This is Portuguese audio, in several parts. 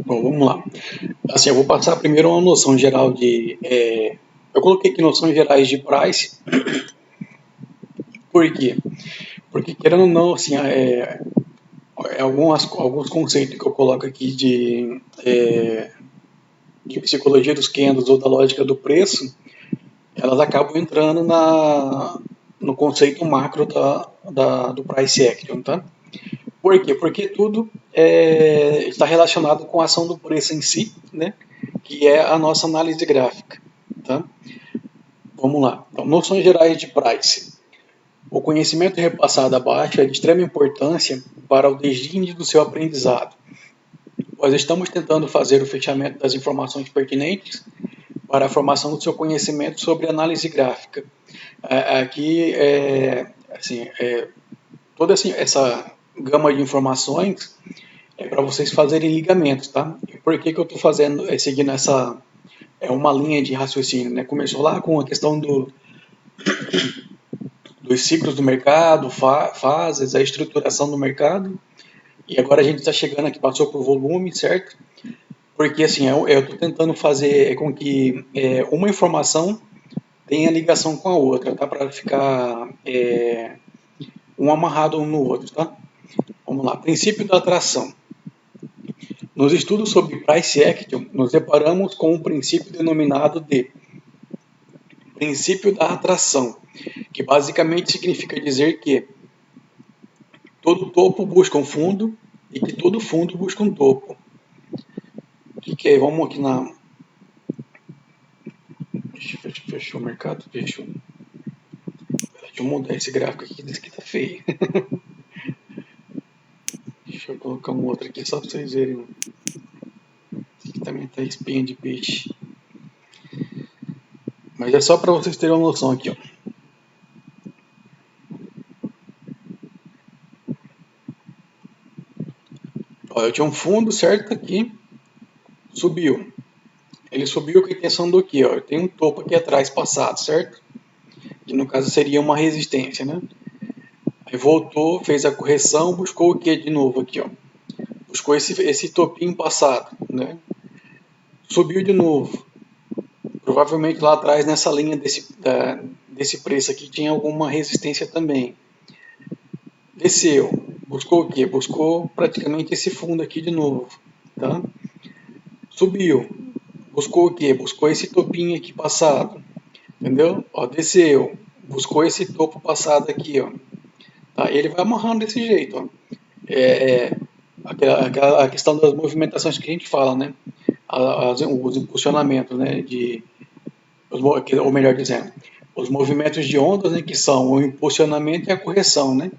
Bom, vamos lá. Assim, eu vou passar primeiro uma noção geral de. Eu coloquei aqui noções gerais de price, por quê? Porque, querendo ou não, assim, alguns conceitos que eu coloco aqui de psicologia dos candles ou da lógica do preço, elas acabam entrando no conceito macro do price action, tá? Por quê? Porque tudo está relacionado com a ação do preço em si, né? Que é a nossa análise gráfica, tá? Vamos lá. Então, noções gerais de price. O conhecimento repassado abaixo é de extrema importância para o desvio do seu aprendizado. Nós estamos tentando fazer o fechamento das informações pertinentes para a formação do seu conhecimento sobre análise gráfica. Aqui, assim, toda assim, essa gama de informações é para vocês fazerem ligamentos, tá? E por que eu estou fazendo, seguindo uma linha de raciocínio, né? Começou lá com a questão dos ciclos do mercado, fases, a estruturação do mercado, e agora a gente está chegando aqui, passou por volume, certo? Porque assim, eu estou tentando fazer com que uma informação tenha ligação com a outra, tá? Para ficar um amarrado um no outro, tá? Vamos lá. Princípio da atração. Nos estudos sobre price action, nos deparamos com um princípio denominado de princípio da atração, que basicamente significa dizer que todo topo busca um fundo e que todo fundo busca um topo. O que é? Vamos aqui na. Fechou o mercado? Fechou. Deixa eu mudar esse gráfico aqui, desse aqui tá feio. Deixa eu colocar um outro aqui só para vocês verem. Esse aqui também tá espinha de peixe. Mas é só para vocês terem uma noção aqui, ó. Ó, eu tinha um fundo certo aqui, subiu. Ele subiu com a intenção do quê? Ó? Eu tenho um topo aqui atrás passado, certo? Que no caso seria uma resistência, né? Aí voltou, fez a correção, buscou o que de novo aqui, ó? Buscou esse topinho passado, né? Subiu de novo. Provavelmente lá atrás nessa linha desse preço aqui tinha alguma resistência também. Desceu. Buscou o quê? Buscou praticamente esse fundo aqui de novo, tá? Subiu. Buscou o quê? Buscou esse topinho aqui passado, entendeu? Ó, desceu. Buscou esse topo passado aqui, ó. Tá? E ele vai amarrando desse jeito, ó. A questão das movimentações que a gente fala, né? Os impulsionamentos, né? Ou melhor dizendo, os movimentos de ondas, né? Que são o impulsionamento e a correção, né?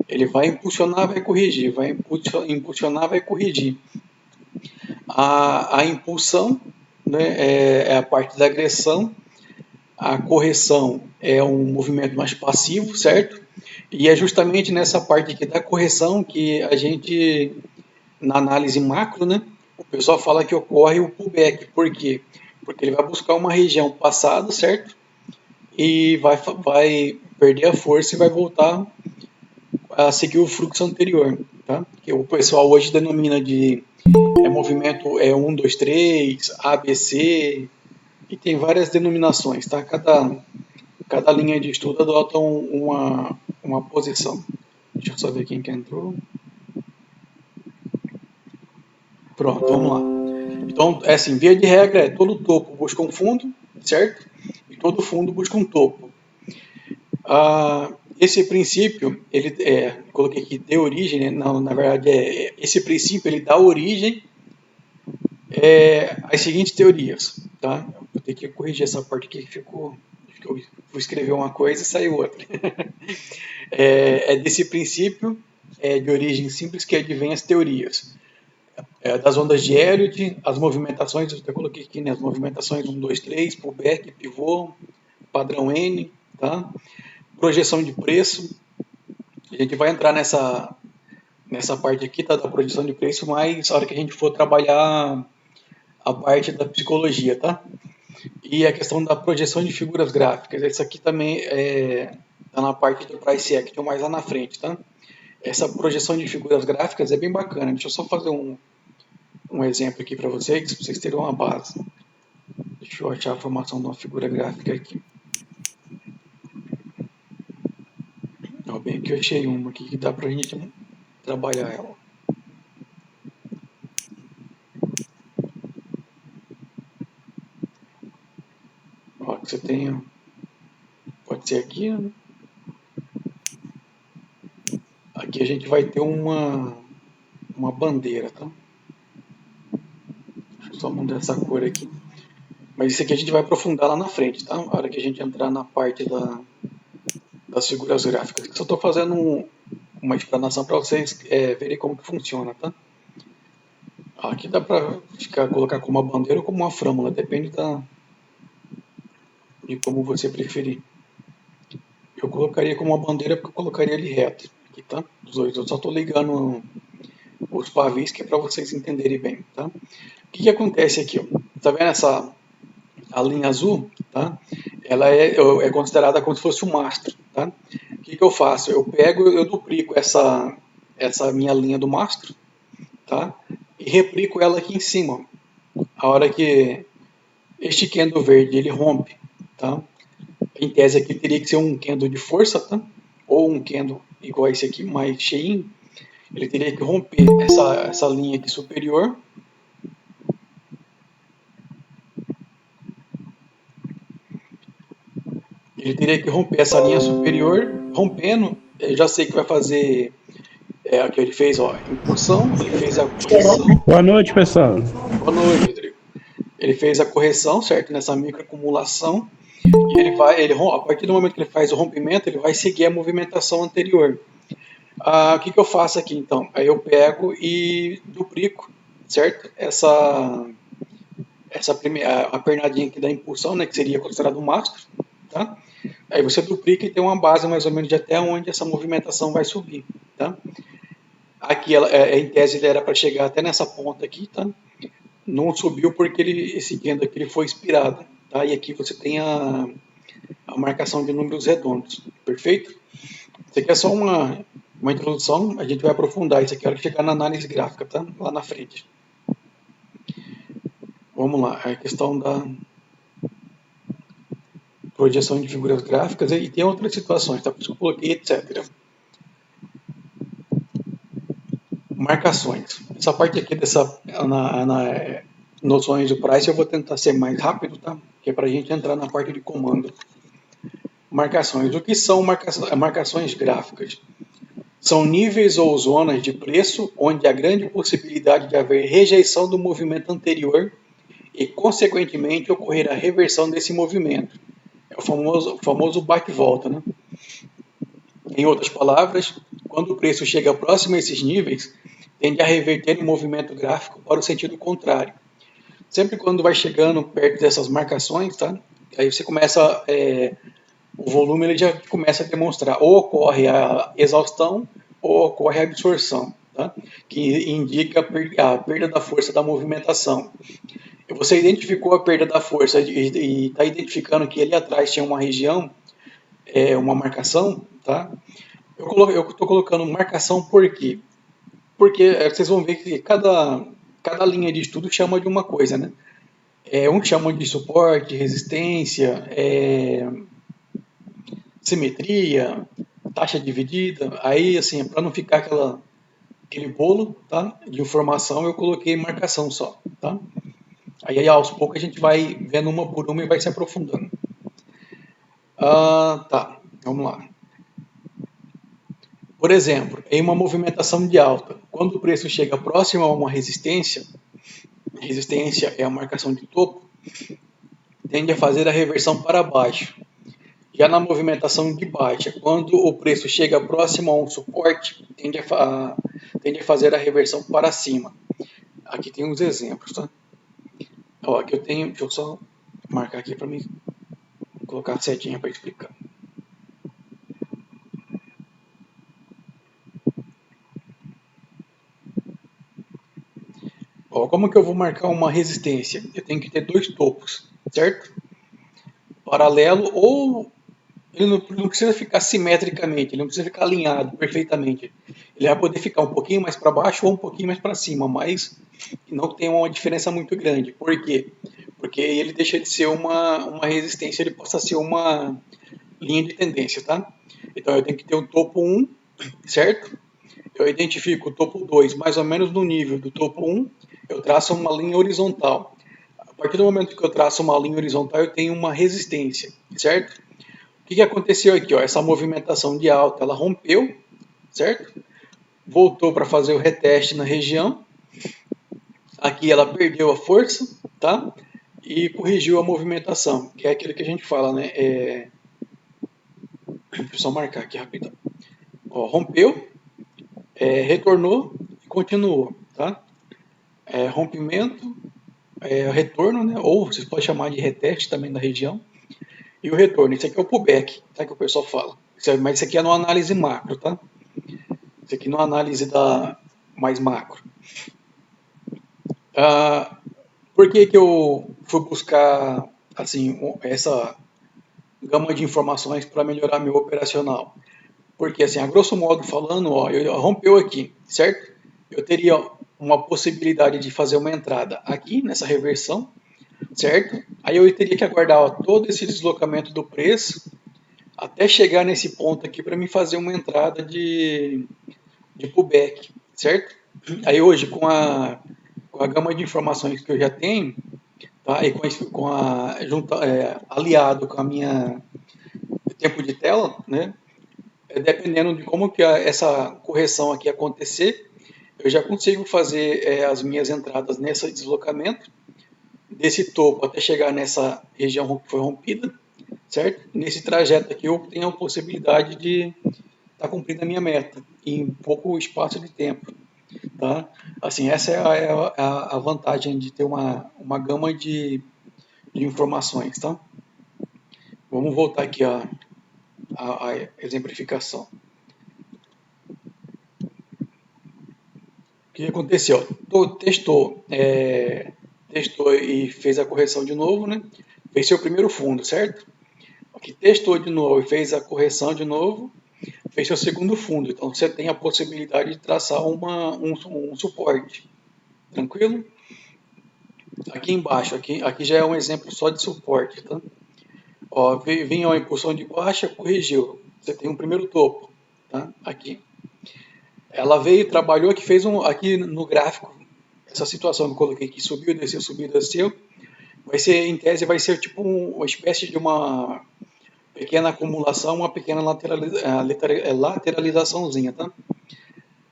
Ele vai impulsionar, vai corrigir, vai impulsionar, vai corrigir. A impulsão, né? É a parte da agressão. A correção é um movimento mais passivo, certo? E é justamente nessa parte aqui da correção que a gente, na análise macro, né, o pessoal fala que ocorre o pullback. Por quê? Porque ele vai buscar uma região passada, certo? E vai perder a força e vai voltar a seguir o fluxo anterior, tá? Que o pessoal hoje denomina de movimento 1, 2, 3, ABC, e tem várias denominações, tá? Cada linha de estudo adota uma posição. Deixa eu só ver quem que entrou. Pronto, vamos lá. Então, é assim, via de regra, todo topo busca um fundo, certo? E todo fundo busca um topo. Esse princípio, coloquei aqui, de origem, né? Não, na verdade, esse princípio, ele dá origem às seguintes teorias, tá? Vou ter que corrigir essa parte aqui que ficou... Acho que eu vou escrever uma coisa e saiu outra. É desse princípio de origem simples que advém as teorias. Das ondas de Elliott, as movimentações, eu até coloquei aqui, né, as movimentações 1, 2, 3, pullback, pivô, padrão N, tá? Projeção de preço, a gente vai entrar nessa parte aqui, tá, da projeção de preço, mas na hora que a gente for trabalhar a parte da psicologia, tá? E a questão da projeção de figuras gráficas, isso aqui também tá na parte do price action, mais lá na frente, tá? Essa projeção de figuras gráficas é bem bacana, deixa eu só fazer um exemplo aqui para vocês terem uma base. Deixa eu achar a formação de uma figura gráfica aqui. Ó, bem que eu achei uma aqui que dá para a gente trabalhar ela. Ó, que você tem, pode ser aqui, né? Aqui a gente vai ter uma bandeira, tá? Deixa eu só mudar essa cor aqui. Mas isso aqui a gente vai aprofundar lá na frente, tá? Na hora que a gente entrar na parte das figuras gráficas. Só estou fazendo uma explanação para vocês verem como que funciona, tá? Aqui dá para colocar como uma bandeira ou como uma frâmula, depende de como você preferir. Eu colocaria como uma bandeira porque eu colocaria ele reto, aqui, tá? Os dois, eu só estou ligando os pavis que é para vocês entenderem bem, tá? O que acontece aqui? Ó? Tá vendo a linha azul, tá? Ela é considerada como se fosse um mastro, tá? O que eu faço? Eu duplico essa minha linha do mastro, tá? E replico ela aqui em cima. A hora que este candle verde ele rompe, tá? Em tese aqui teria que ser um candle de força, tá? Ou um candle igual a esse aqui, mais cheinho. Ele teria que romper essa linha aqui superior. Ele teria que romper essa linha superior. Rompendo, eu já sei que vai fazer o que ele fez, ó, impulsão, ele fez a correção. Boa noite, pessoal. Boa noite, Rodrigo. Ele fez a correção, certo? Nessa microacumulação. E a partir do momento que ele faz o rompimento, ele vai seguir a movimentação anterior. O que eu faço aqui então? Aí eu pego e duplico, certo? A pernadinha aqui da impulsão, né, que seria considerado um mastro, tá? Aí você duplica e tem uma base mais ou menos de até onde essa movimentação vai subir, tá? Aqui, em tese, ele era para chegar até nessa ponta aqui, tá? Não subiu porque esse candle aqui ele foi inspirado, tá? E aqui você tem a marcação de números redondos, perfeito? Isso aqui é só uma introdução, a gente vai aprofundar isso aqui na hora que chegar na análise gráfica, tá? Lá na frente. Vamos lá, a questão da projeção de figuras gráficas e tem outras situações, tá? Por isso que eu coloquei, etc. Marcações. Essa parte aqui na noções do price eu vou tentar ser mais rápido, tá? Que é para a gente entrar na parte de comando. Marcações. O que são marcações gráficas? São níveis ou zonas de preço onde há grande possibilidade de haver rejeição do movimento anterior e, consequentemente, ocorrer a reversão desse movimento. É o famoso bate-volta, né? Em outras palavras, quando o preço chega próximo a esses níveis, tende a reverter o movimento gráfico para o sentido contrário. Sempre quando vai chegando perto dessas marcações, tá? Aí você começa, o volume ele já começa a demonstrar, ou ocorre a exaustão ou ocorre a absorção, tá? Que indica a perda da força da movimentação. Você identificou a perda da força e está identificando que ali atrás tinha uma região, uma marcação, tá? Eu estou colocando marcação por quê? Porque vocês vão ver que cada linha de estudo chama de uma coisa, né? Um chama de suporte, resistência, simetria, taxa dividida. Aí, assim, para não ficar aquele bolo, tá? De informação, eu coloquei marcação só, tá? Aí, aos poucos, a gente vai vendo uma por uma e vai se aprofundando. Tá, vamos lá. Por exemplo, em uma movimentação de alta, quando o preço chega próximo a uma resistência é a marcação de topo, tende a fazer a reversão para baixo. Já na movimentação de baixa, quando o preço chega próximo a um suporte, tende a fazer a reversão para cima. Aqui tem uns exemplos, tá? Ó, aqui eu tenho, deixa eu só marcar aqui para mim colocar a setinha para explicar. Ó, como que eu vou marcar uma resistência? Eu tenho que ter dois topos, certo? Paralelo ou ele não precisa ficar simetricamente, ele não precisa ficar alinhado perfeitamente. Ele vai poder ficar um pouquinho mais para baixo ou um pouquinho mais para cima, mas não tem uma diferença muito grande. Por quê? Porque ele deixa de ser uma resistência, ele passa a ser uma linha de tendência, tá? Então eu tenho que ter o topo 1, certo? Eu identifico o topo 2 mais ou menos no nível do topo 1, eu traço uma linha horizontal. A partir do momento que eu traço uma linha horizontal, eu tenho uma resistência, certo? O que aconteceu aqui? Ó? Essa movimentação de alta, ela rompeu, certo? Voltou para fazer o reteste na região. Aqui ela perdeu a força, tá? E corrigiu a movimentação, que é aquilo que a gente fala, né? Deixa eu só marcar aqui rapidão. Ó, rompeu, retornou e continuou, tá? Rompimento, retorno, né? Ou vocês podem chamar de reteste também da região. E o retorno, isso aqui é o pullback, tá? Que o pessoal fala. Mas isso aqui é numa análise macro, tá? Isso aqui numa análise mais macro. Ah, por que que eu fui buscar assim essa gama de informações para melhorar meu operacional? Porque assim, a grosso modo falando, ó, eu rompeu aqui, certo? Eu teria uma possibilidade de fazer uma entrada aqui nessa reversão, certo? Aí eu teria que aguardar ó, todo esse deslocamento do preço até chegar nesse ponto aqui para me fazer uma entrada de pullback, certo? Aí hoje, com a gama de informações que eu já tenho, tá? E aliado com a minha tempo de tela, né? Dependendo de como que essa correção aqui acontecer, eu já consigo fazer as minhas entradas nesse deslocamento, desse topo até chegar nessa região que foi rompida, certo? Nesse trajeto aqui eu tenho a possibilidade de estar cumprindo a minha meta em pouco espaço de tempo, tá? Assim, essa é a vantagem de ter uma gama de informações, tá? Vamos voltar aqui à exemplificação. O que aconteceu? Testou e fez a correção de novo, né? Fez seu primeiro fundo, certo? Aqui testou de novo e fez a correção de novo, fez seu segundo fundo. Então você tem a possibilidade de traçar um suporte. Tranquilo? Aqui embaixo, aqui já é um exemplo só de suporte, tá? Ó, vinha uma impulsão de baixa, corrigiu. Você tem um primeiro topo, tá? Aqui. Ela veio, trabalhou, aqui fez aqui no gráfico, essa situação que eu coloquei aqui, subiu, desceu. Vai ser, em tese, vai ser tipo uma espécie de uma pequena acumulação, uma pequena lateralizaçãozinha, tá?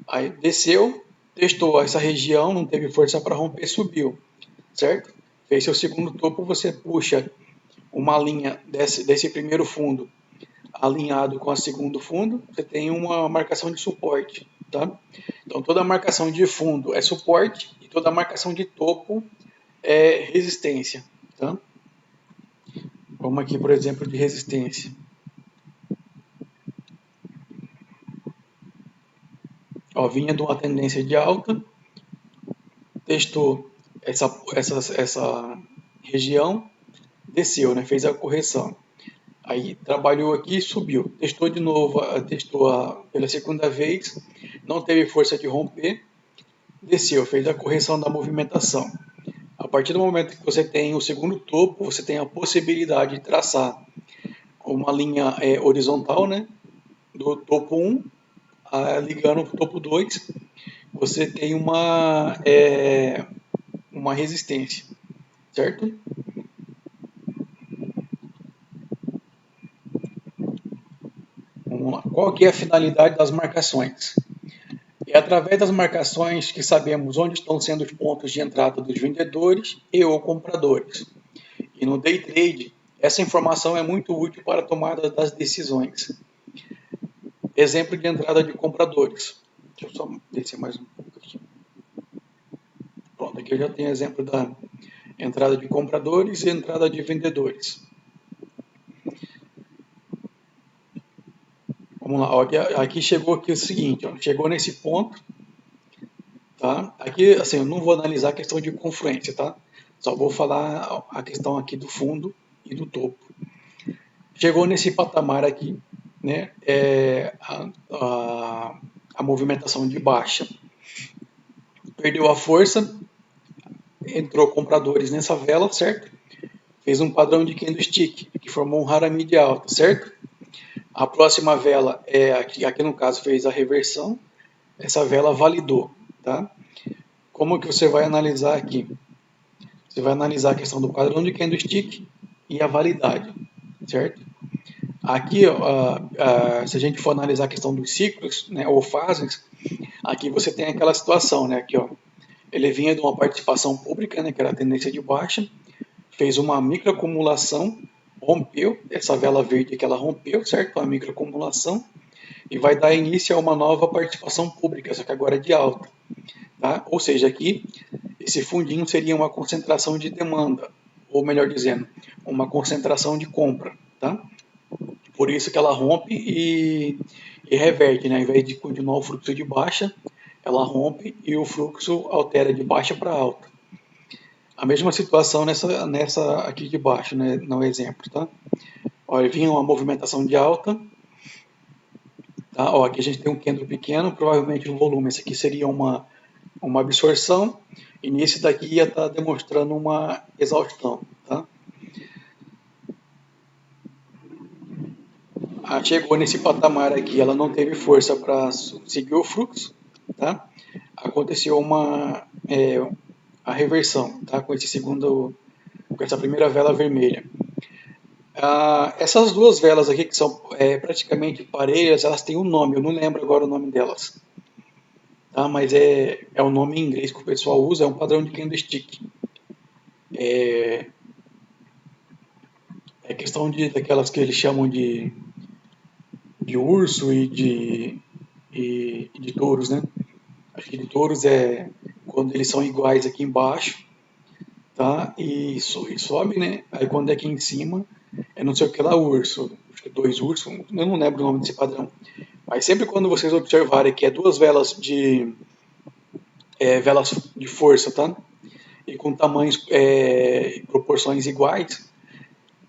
Aí desceu, testou essa região, não teve força para romper, subiu, certo? Fez seu segundo topo, você puxa uma linha desse primeiro fundo alinhado com o segundo fundo, você tem uma marcação de suporte, tá? Então toda marcação de fundo é suporte e toda marcação de topo é resistência, tá? Vamos aqui, por exemplo, de resistência. Ó, vinha de uma tendência de alta, testou essa região, desceu, né? Fez a correção. Aí trabalhou aqui e subiu. Testou de novo, pela segunda vez, não teve força de romper, desceu, fez a correção da movimentação. A partir do momento que você tem o segundo topo, você tem a possibilidade de traçar uma linha horizontal, né? Do topo 1 ligando para o topo 2, você tem uma resistência, certo? Vamos lá. Qual que é a finalidade das marcações? É através das marcações que sabemos onde estão sendo os pontos de entrada dos vendedores e ou compradores. E no day trade, essa informação é muito útil para a tomada das decisões. Exemplo de entrada de compradores. Deixa eu só descer mais um pouco aqui. Pronto, aqui eu já tenho exemplo da entrada de compradores e entrada de vendedores. Vamos lá, ó, aqui chegou aqui o seguinte, ó, chegou nesse ponto, tá? Aqui, assim, eu não vou analisar a questão de confluência, tá? Só vou falar a questão aqui do fundo e do topo. chegou nesse patamar aqui, né, a movimentação de baixa perdeu a força, entrou compradores nessa vela, certo? Fez um padrão de candlestick, que formou um Harami de alta, certo? A próxima vela, aqui no caso fez a reversão, essa vela validou, tá? Como que você vai analisar aqui? Você vai analisar a questão do padrão de candlestick e a validade, certo? Aqui, ó, se a gente for analisar a questão dos ciclos, né, ou fases, aqui você tem aquela situação, né, aqui, ó, ele vinha de uma participação pública, né, que era a tendência de baixa, fez uma microacumulação, rompeu, essa vela verde que ela rompeu, certo? A microacumulação, e vai dar início a uma nova participação pública, só que agora é de alta. Tá? Ou seja, aqui, esse fundinho seria uma concentração de demanda, ou melhor dizendo, uma concentração de compra. Tá? Por isso que ela rompe e reverte, né? Ao invés de continuar o fluxo de baixa, ela rompe e o fluxo altera de baixa para alta. A mesma situação nessa aqui de baixo, né, no exemplo, tá? Olha, vinha uma movimentação de alta, tá? Ó, aqui a gente tem um candle pequeno, provavelmente um volume. Esse aqui seria uma absorção, e nesse daqui ia estar demonstrando uma exaustão, tá? Chegou nesse patamar aqui, ela não teve força para seguir o fluxo, tá? Aconteceu a reversão, tá? Com essa primeira vela vermelha. Essas duas velas aqui, que são praticamente parelhas, elas têm um nome, eu não lembro agora o nome delas. Tá? Mas é o nome em inglês que o pessoal usa, é um padrão de candlestick. É questão daquelas que eles chamam de urso e de touros, né? Acho que de touros é quando eles são iguais aqui embaixo, tá? E sobe, né? Aí quando é aqui em cima, é não sei o que lá, urso. Acho que dois ursos, eu não lembro o nome desse padrão. Mas sempre quando vocês observarem que é duas velas de força, tá? E com tamanhos e proporções iguais,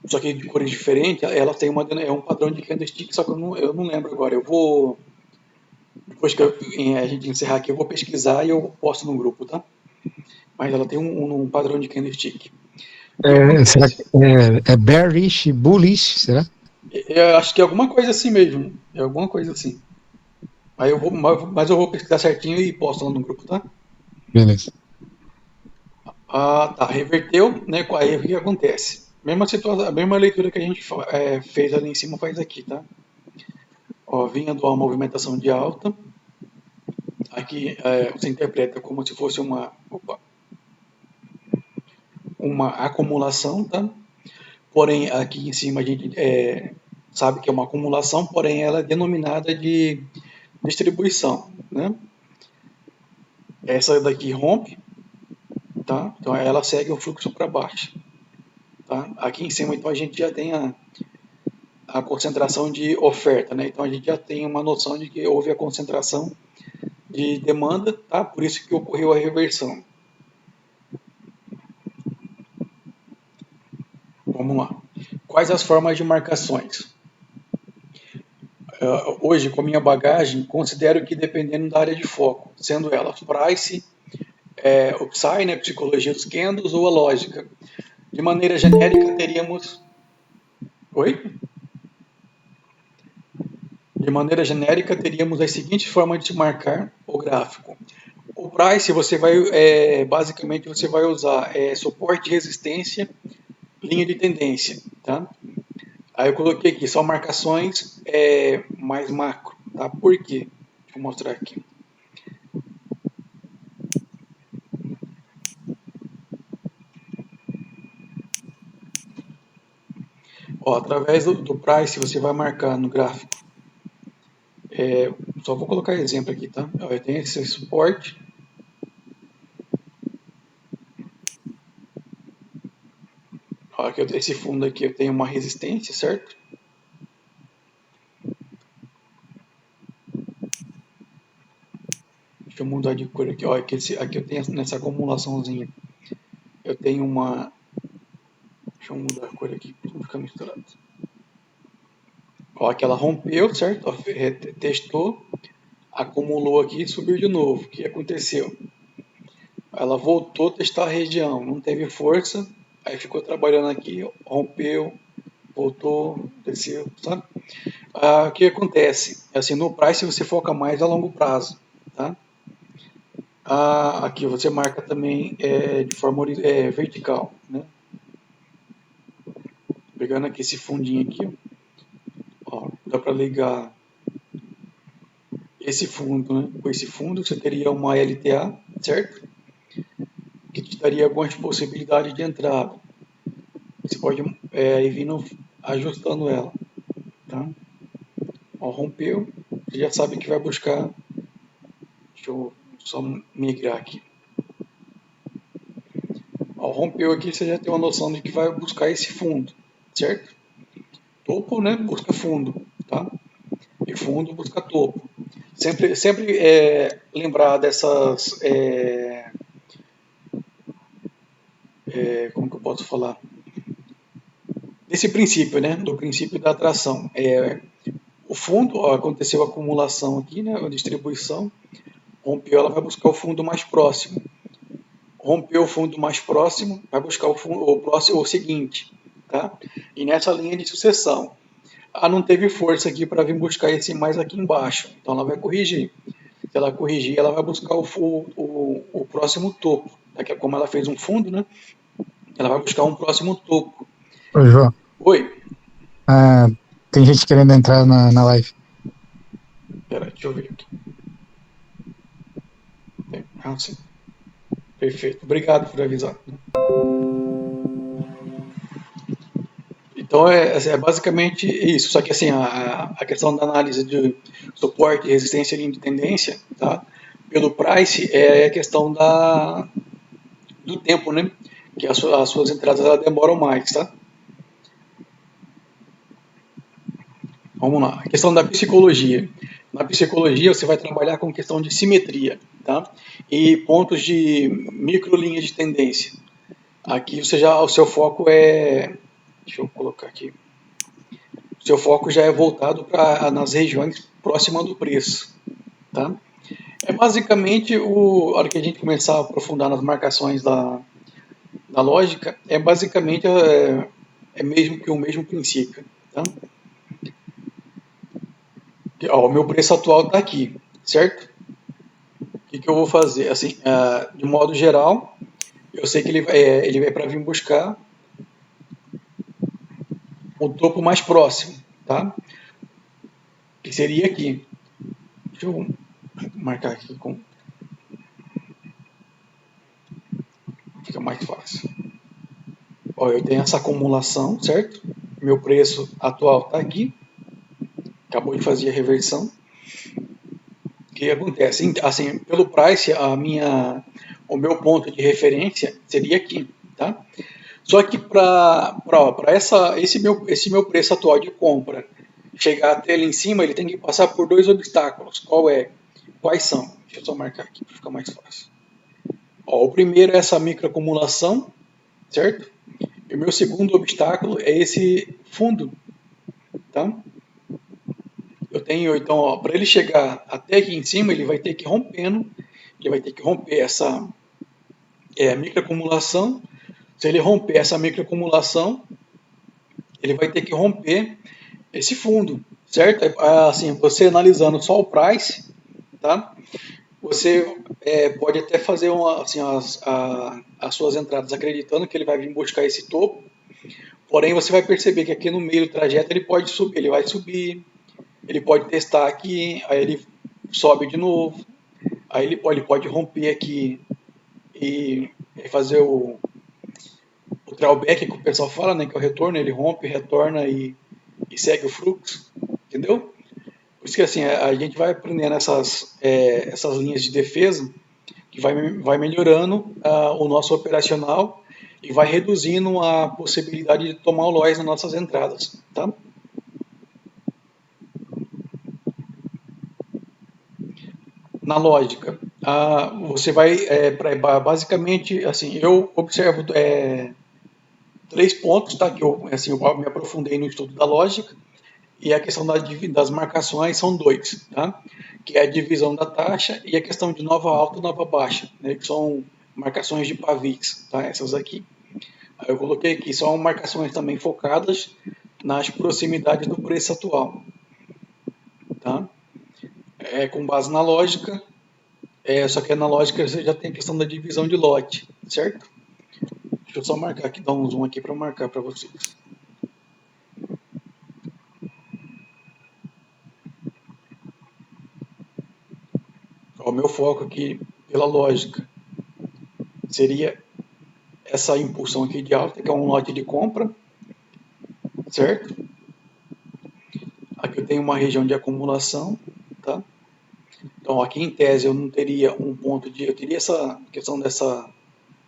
só que de cores diferentes, ela tem um padrão de candlestick, só que eu não lembro agora. Eu vou, depois que a gente encerrar aqui, eu vou pesquisar e eu posto no grupo, tá? Mas ela tem um padrão de candlestick. O que Será acontece? que é bearish, bullish, será? Eu acho que é alguma coisa assim mesmo. É alguma coisa assim. Mas eu vou pesquisar certinho e posto lá no grupo, tá? Beleza. Tá, reverteu, né? Aí o que acontece? Mesma situação, a mesma leitura que a gente fez ali em cima faz aqui, tá? Ó, vinha de uma movimentação de alta, aqui você interpreta como se fosse uma acumulação, tá? Porém, aqui em cima a gente sabe que é uma acumulação, porém ela é denominada de distribuição, né? Essa daqui rompe, tá? Então ela segue o fluxo para baixo, tá? Aqui em cima então a gente já tem a concentração de oferta, né? Então a gente já tem uma noção de que houve a concentração de demanda, tá? Por isso que ocorreu a reversão. Vamos lá. Quais as formas de marcações? Hoje, com a minha bagagem, considero que dependendo da área de foco, sendo ela price, o Psy, né, psicologia dos candles ou a lógica. De maneira genérica, teríamos. Oi? De maneira genérica, teríamos as seguintes formas de marcar o gráfico. O price, basicamente, você vai usar suporte e resistência, linha de tendência, tá? Aí eu coloquei aqui, são marcações mais macro, tá? Por quê? Deixa eu mostrar aqui. Ó, através do price, você vai marcar no gráfico. Só vou colocar exemplo aqui, tá? Ó, eu tenho esse suporte. Ó, esse fundo aqui eu tenho uma resistência, certo? Deixa eu mudar de cor aqui. Ó, aqui eu tenho nessa acumulaçãozinha. Eu tenho uma. Deixa eu mudar a cor aqui para não ficar misturado. Ó, que ela rompeu, certo? Ó, testou, acumulou aqui e subiu de novo. O que aconteceu? Ela voltou a testar a região, não teve força, aí ficou trabalhando aqui, rompeu, voltou, desceu, sabe? O que acontece? Assim, no price você foca mais a longo prazo, tá? Aqui você marca também de forma vertical, né? Pegando aqui esse fundinho aqui, ó, dá para ligar esse fundo, né? Com esse fundo você teria uma LTA, certo? Que te daria algumas possibilidades de entrada. Você pode ir vindo ajustando ela, tá? Ó, rompeu, você já sabe que vai buscar. Deixa eu só migrar aqui. Ó, rompeu aqui, você já tem uma noção de que vai buscar esse fundo, certo? Topo, né? Busca fundo, tá? E fundo busca topo. Sempre lembrar dessas. Como que eu posso falar? Desse princípio, né? Do princípio da atração. O fundo, ó, aconteceu a acumulação aqui, né? A distribuição. Rompeu, ela vai buscar o fundo mais próximo. Rompeu o fundo mais próximo, vai buscar o próximo, o seguinte, tá? E nessa linha de sucessão. Não teve força aqui para vir buscar esse mais aqui embaixo. Então ela vai corrigir. Se ela corrigir, ela vai buscar o próximo topo. Daqui a como ela fez um fundo, né? Ela vai buscar um próximo topo. Ô, João, Oi. tem gente querendo entrar na live. Pera, deixa eu ver aqui. Sim. Perfeito. Obrigado por avisar. Então é basicamente isso. Só que assim, a questão da análise de suporte, resistência e linha de tendência, tá? Pelo price é a questão do tempo, né? Que as suas entradas elas demoram mais, tá? Vamos lá. A questão da psicologia. Na psicologia você vai trabalhar com questão de simetria, tá? E pontos de microlinhas de tendência. Aqui o seu foco deixa eu colocar aqui. O seu foco já é voltado para nas regiões próximas do preço, tá? É basicamente a hora que a gente começar a aprofundar nas marcações da lógica, é basicamente mesmo que o mesmo princípio, tá? Ó, o meu preço atual está aqui, certo? O que eu vou fazer? Assim, de modo geral, eu sei que ele vai para vir buscar o topo mais próximo, tá? Que seria aqui. Deixa eu marcar aqui fica mais fácil. Ó, eu tenho essa acumulação, certo? Meu preço atual está aqui. Acabou de fazer a reversão. O que acontece? Assim, pelo price, o meu ponto de referência seria aqui, tá? Só que para esse meu preço atual de compra chegar até ali em cima, ele tem que passar por dois obstáculos. Quais são? Deixa eu só marcar aqui para ficar mais fácil. Ó, o primeiro é essa microacumulação, certo? E o meu segundo obstáculo é esse fundo, tá? Eu tenho, então, para ele chegar até aqui em cima, ele vai ter que romper essa microacumulação. Se ele romper essa microacumulação, ele vai ter que romper esse fundo, certo? Assim, você analisando só o price, tá? Você pode até fazer assim, as suas entradas acreditando que ele vai vir buscar esse topo, porém você vai perceber que aqui no meio do trajeto ele pode subir, ele vai subir, ele pode testar aqui, aí ele sobe de novo, aí ele pode romper aqui e fazer o drawback que o pessoal fala, né, que é o retorno, ele rompe, retorna e segue o fluxo, entendeu? Por isso que assim, a gente vai aprendendo essas linhas de defesa que vai melhorando o nosso operacional e vai reduzindo a possibilidade de tomar o loss nas nossas entradas, tá? Na lógica, você vai basicamente assim, eu observo três pontos, tá? Que eu me aprofundei no estudo da lógica e a questão das marcações são dois, tá? Que é a divisão da taxa e a questão de nova alta e nova baixa, né? Que são marcações de pavis, tá? Essas aqui. Aí eu coloquei aqui, são marcações também focadas nas proximidades do preço atual, tá? Com base na lógica, só que na lógica você já tem a questão da divisão de lote, certo? Deixa eu só marcar aqui, dar um zoom aqui para marcar para vocês. O meu foco aqui, pela lógica, seria essa impulsão aqui de alta, que é um lote de compra, certo? Aqui eu tenho uma região de acumulação, tá? Então aqui em tese eu não teria um ponto de, eu teria essa questão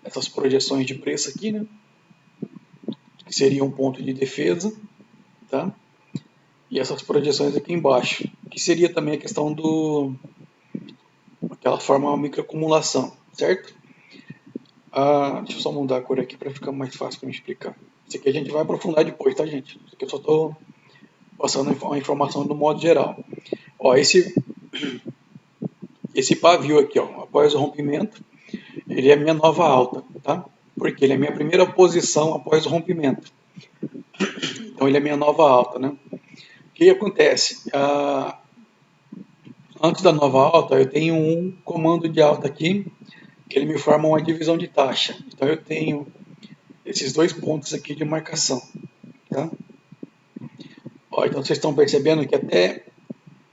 essas projeções de preço aqui, né? Que seria um ponto de defesa, tá? E essas projeções aqui embaixo, que seria também a questão aquela forma microacumulação, certo? Deixa eu só mudar a cor aqui para ficar mais fácil para me explicar. Isso aqui a gente vai aprofundar depois, tá, gente? Isso aqui eu só estou passando a informação do modo geral. Ó, esse pavio aqui, ó, após o rompimento, ele é a minha nova alta, tá? Porque ele é a minha primeira posição após o rompimento. Então ele é a minha nova alta, né? O que acontece? Antes da nova alta, eu tenho um comando de alta aqui, que ele me forma uma divisão de taxa. Então eu tenho esses dois pontos aqui de marcação, tá? Ó, então vocês estão percebendo que até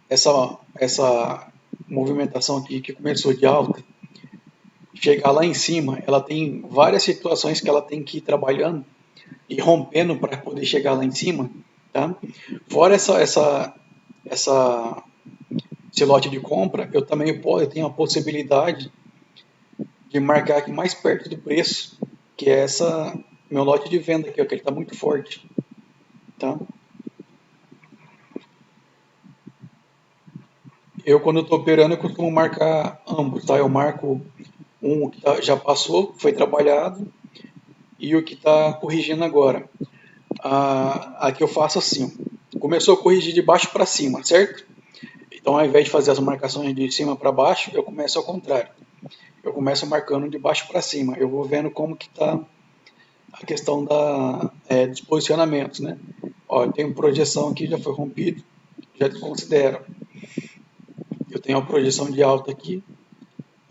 essa movimentação aqui que começou de alta, chegar lá em cima, ela tem várias situações que ela tem que ir trabalhando e rompendo para poder chegar lá em cima, tá? Fora esse lote de compra, eu também eu tenho a possibilidade de marcar aqui mais perto do preço, que é meu lote de venda aqui, ó, que ele está muito forte, tá? Eu, quando estou operando, eu costumo marcar ambos, tá? Eu marco um que já passou, foi trabalhado, e o que está corrigindo agora. Aqui eu faço assim, começou a corrigir de baixo para cima, certo? Então, ao invés de fazer as marcações de cima para baixo, eu começo ao contrário. Eu começo marcando de baixo para cima. Eu vou vendo como que está a questão dos posicionamentos, né? Ó, eu tenho projeção aqui, já foi rompido, já considero. Eu tenho a projeção de alta aqui,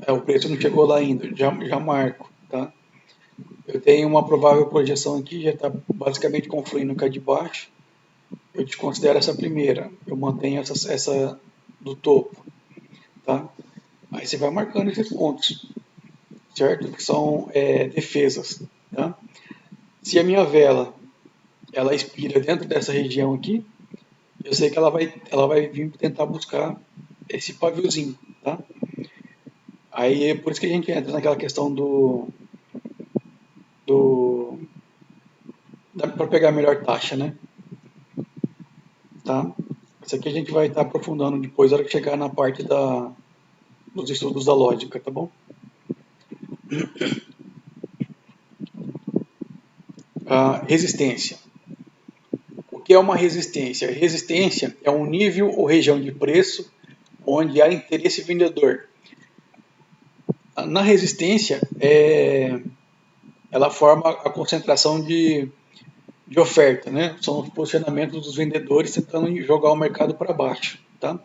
o preço não chegou lá ainda, já marco, tá? Eu tenho uma provável projeção aqui, já está basicamente confluindo com a de baixo. Eu desconsidero essa primeira, eu mantenho essa do topo, tá? Aí você vai marcando esses pontos, certo? Que são defesas, tá? Se a minha vela ela expira dentro dessa região aqui, eu sei que ela vai vir tentar buscar esse paviozinho, tá? Aí é por isso que a gente entra naquela questão do para pegar a melhor taxa, né? Tá? Isso aqui a gente vai estar aprofundando depois, na hora que chegar na parte dos estudos da lógica, tá bom? Resistência. O que é uma resistência? Resistência é um nível ou região de preço onde há interesse vendedor. Na resistência, ela forma a concentração de oferta, né? São os posicionamentos dos vendedores tentando jogar o mercado para baixo, tá?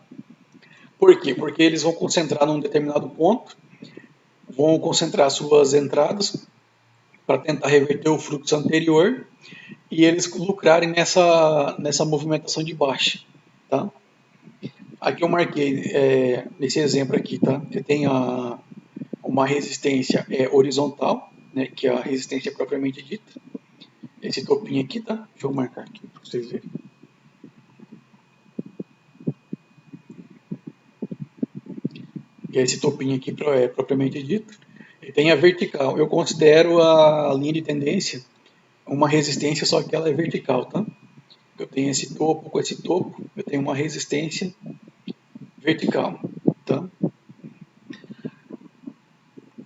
Por quê? Porque eles vão concentrar num determinado ponto, vão concentrar suas entradas para tentar reverter o fluxo anterior e eles lucrarem nessa movimentação de baixa, tá? Aqui eu marquei, nesse exemplo aqui, tá? Eu tenho uma resistência horizontal, né, que é a resistência propriamente dita. Esse topinho aqui, tá? Deixa eu marcar aqui para vocês verem. E esse topinho aqui propriamente dito. E tem a vertical. Eu considero a linha de tendência uma resistência, só que ela é vertical, tá? Eu tenho esse topo com esse topo, eu tenho uma resistência vertical, tá?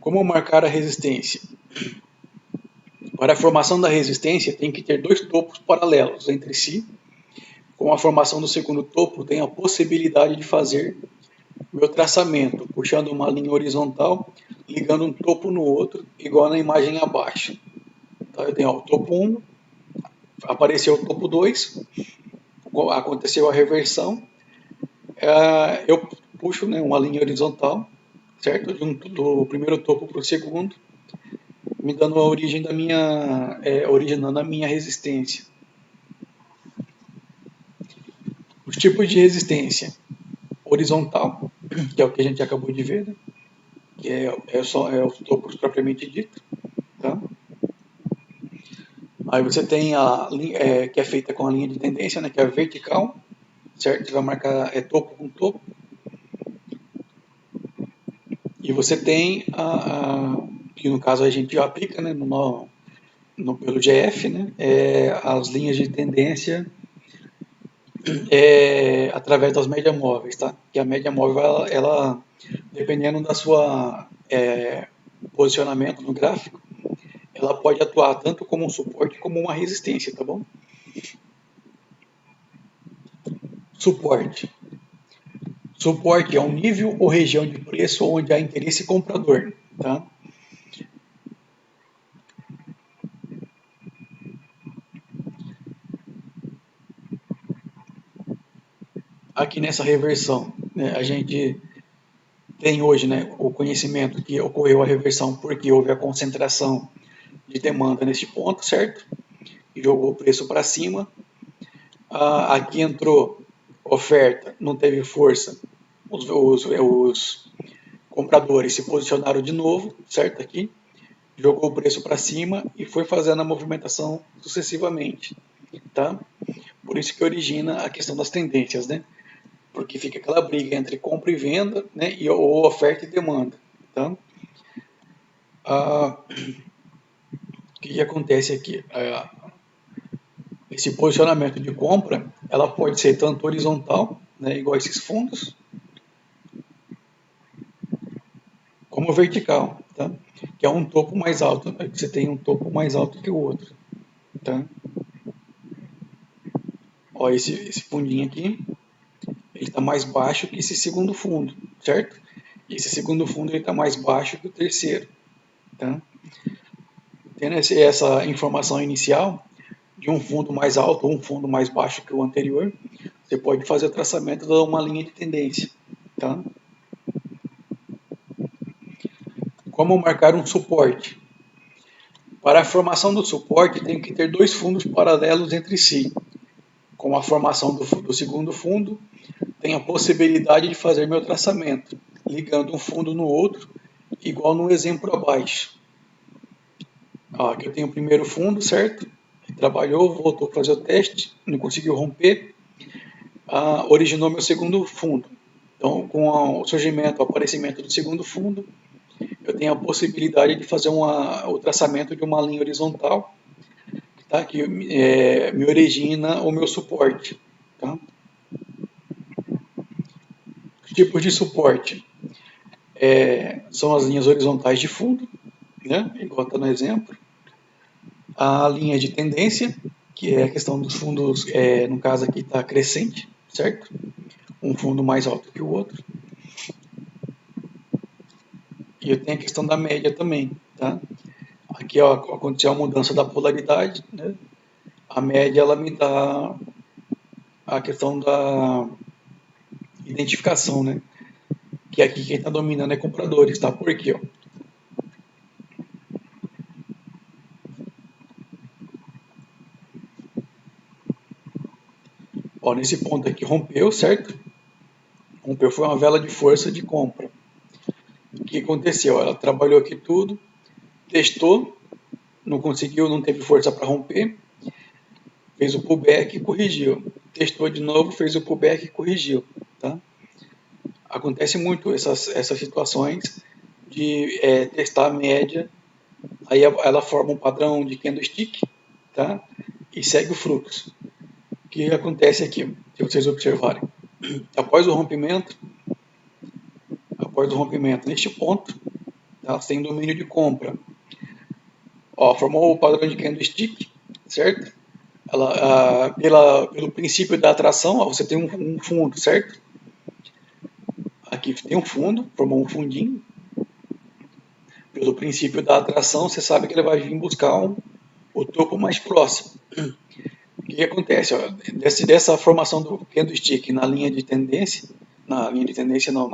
Como marcar a resistência? Para a formação da resistência, tem que ter dois topos paralelos entre si, Com a formação do segundo topo, tenho a possibilidade de fazer meu traçamento, puxando uma linha horizontal, ligando um topo no outro, igual na imagem abaixo. Então, eu tenho o topo 1, apareceu o topo 2, aconteceu a reversão, eu puxo, né, uma linha horizontal, certo? Do primeiro topo para o segundo, me dando a origem da minha, originando a minha resistência. Os tipos de resistência: horizontal, que é o que a gente acabou de ver, né? Que é os topos propriamente dito, tá? Aí você tem a linha, que é feita com a linha de tendência, né? Que é a vertical, certo? Você vai marcar topo com topo. E você tem que no caso a gente aplica, né? Pelo GF, né? As linhas de tendência através das médias móveis, tá? Que a média móvel, ela dependendo da sua posicionamento no gráfico, ela pode atuar tanto como um suporte como uma resistência, tá bom? Suporte. Suporte é um nível ou região de preço onde há interesse comprador, tá? Aqui nessa reversão, né, a gente tem hoje, né, o conhecimento que ocorreu a reversão porque houve a concentração de demanda neste ponto, certo? E jogou o preço para cima. Aqui entrou oferta, não teve força, os compradores se posicionaram de novo, certo? Aqui, jogou o preço para cima e foi fazendo a movimentação sucessivamente, tá? Por isso que origina a questão das tendências, né? Porque fica aquela briga entre compra e venda, né? Ou oferta e demanda, tá? O que acontece aqui? Esse posicionamento de compra, ela pode ser tanto horizontal, né? Igual esses fundos, como vertical, tá? Que é um topo mais alto, né? Você tem um topo mais alto que o outro, tá? Ó, esse fundinho aqui, ele está mais baixo que esse segundo fundo, certo? E esse segundo fundo ele está mais baixo que o terceiro, tá? Tendo essa informação inicial de um fundo mais alto ou um fundo mais baixo que o anterior, você pode fazer o traçamento de uma linha de tendência, tá? Como marcar um suporte? Para a formação do suporte, tem que ter dois fundos paralelos entre si. Com a formação do segundo fundo, tem a possibilidade de fazer meu traçamento, ligando um fundo no outro, igual no exemplo abaixo. Aqui eu tenho o primeiro fundo, certo? Trabalhou, voltou a fazer o teste, não conseguiu romper, originou meu segundo fundo. Então, com o surgimento, o aparecimento do segundo fundo, eu tenho a possibilidade de fazer o traçamento de uma linha horizontal, tá? Que me origina o meu suporte. Tá? Os tipos de suporte são as linhas horizontais de fundo, né? Igual está no exemplo. A linha de tendência, que é a questão dos fundos, no caso aqui está crescente, certo? Um fundo mais alto que o outro. E eu tenho a questão da média também, tá? Aqui ó, aconteceu a mudança da polaridade, né? A média ela me dá a questão da identificação, né? Que aqui quem está dominando é compradores, tá? Por quê? Ó, nesse ponto aqui rompeu, certo? Rompeu, foi uma vela de força de compra. O que aconteceu? Ela trabalhou aqui tudo, testou, não conseguiu, não teve força para romper, fez o pullback e corrigiu. Testou de novo, fez o pullback e corrigiu, tá? Acontece muito essas situações de testar a média, aí ela forma um padrão de candlestick, tá? E segue o fluxo. O que acontece aqui, se vocês observarem? Após o rompimento neste ponto, tá? Sem domínio de compra, ó, formou o padrão de candlestick, certo? Pelo princípio da atração, ó, você tem um fundo, certo? Aqui tem um fundo, formou um fundinho. Pelo princípio da atração, você sabe que ele vai vir buscar o topo mais próximo. O que acontece? Ó, dessa formação do candlestick na linha de tendência, não,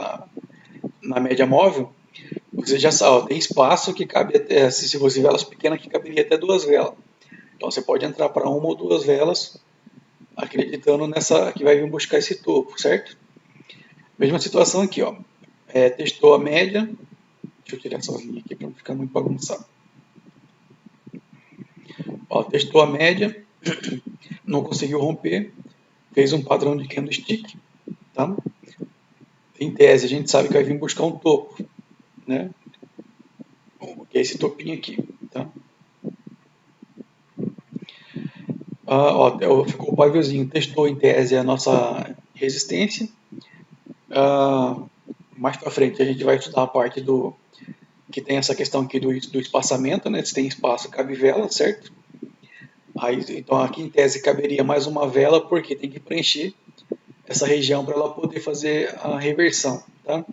na média móvel, você já sabe, ó, tem espaço que cabe até, se fosse velas pequenas, que caberia até 2 velas. Então você pode entrar para uma ou 2 velas, acreditando nessa que vai vir buscar esse topo, certo? Mesma situação aqui, ó. Testou a média. Deixa eu tirar essa linha aqui para não ficar muito bagunçado. Ó, testou a média, não conseguiu romper, fez um padrão de candlestick, tá? Em tese, a gente sabe que vai vir buscar um topo, né? Que é esse topinho aqui, tá? Ficou o paviozinho, testou em tese a nossa resistência. Mais para frente a gente vai estudar a parte do que tem essa questão aqui do espaçamento, né? Se tem espaço, cabe vela, certo? Aí, então aqui em tese caberia mais uma vela porque tem que preencher essa região para ela poder fazer a reversão, tá?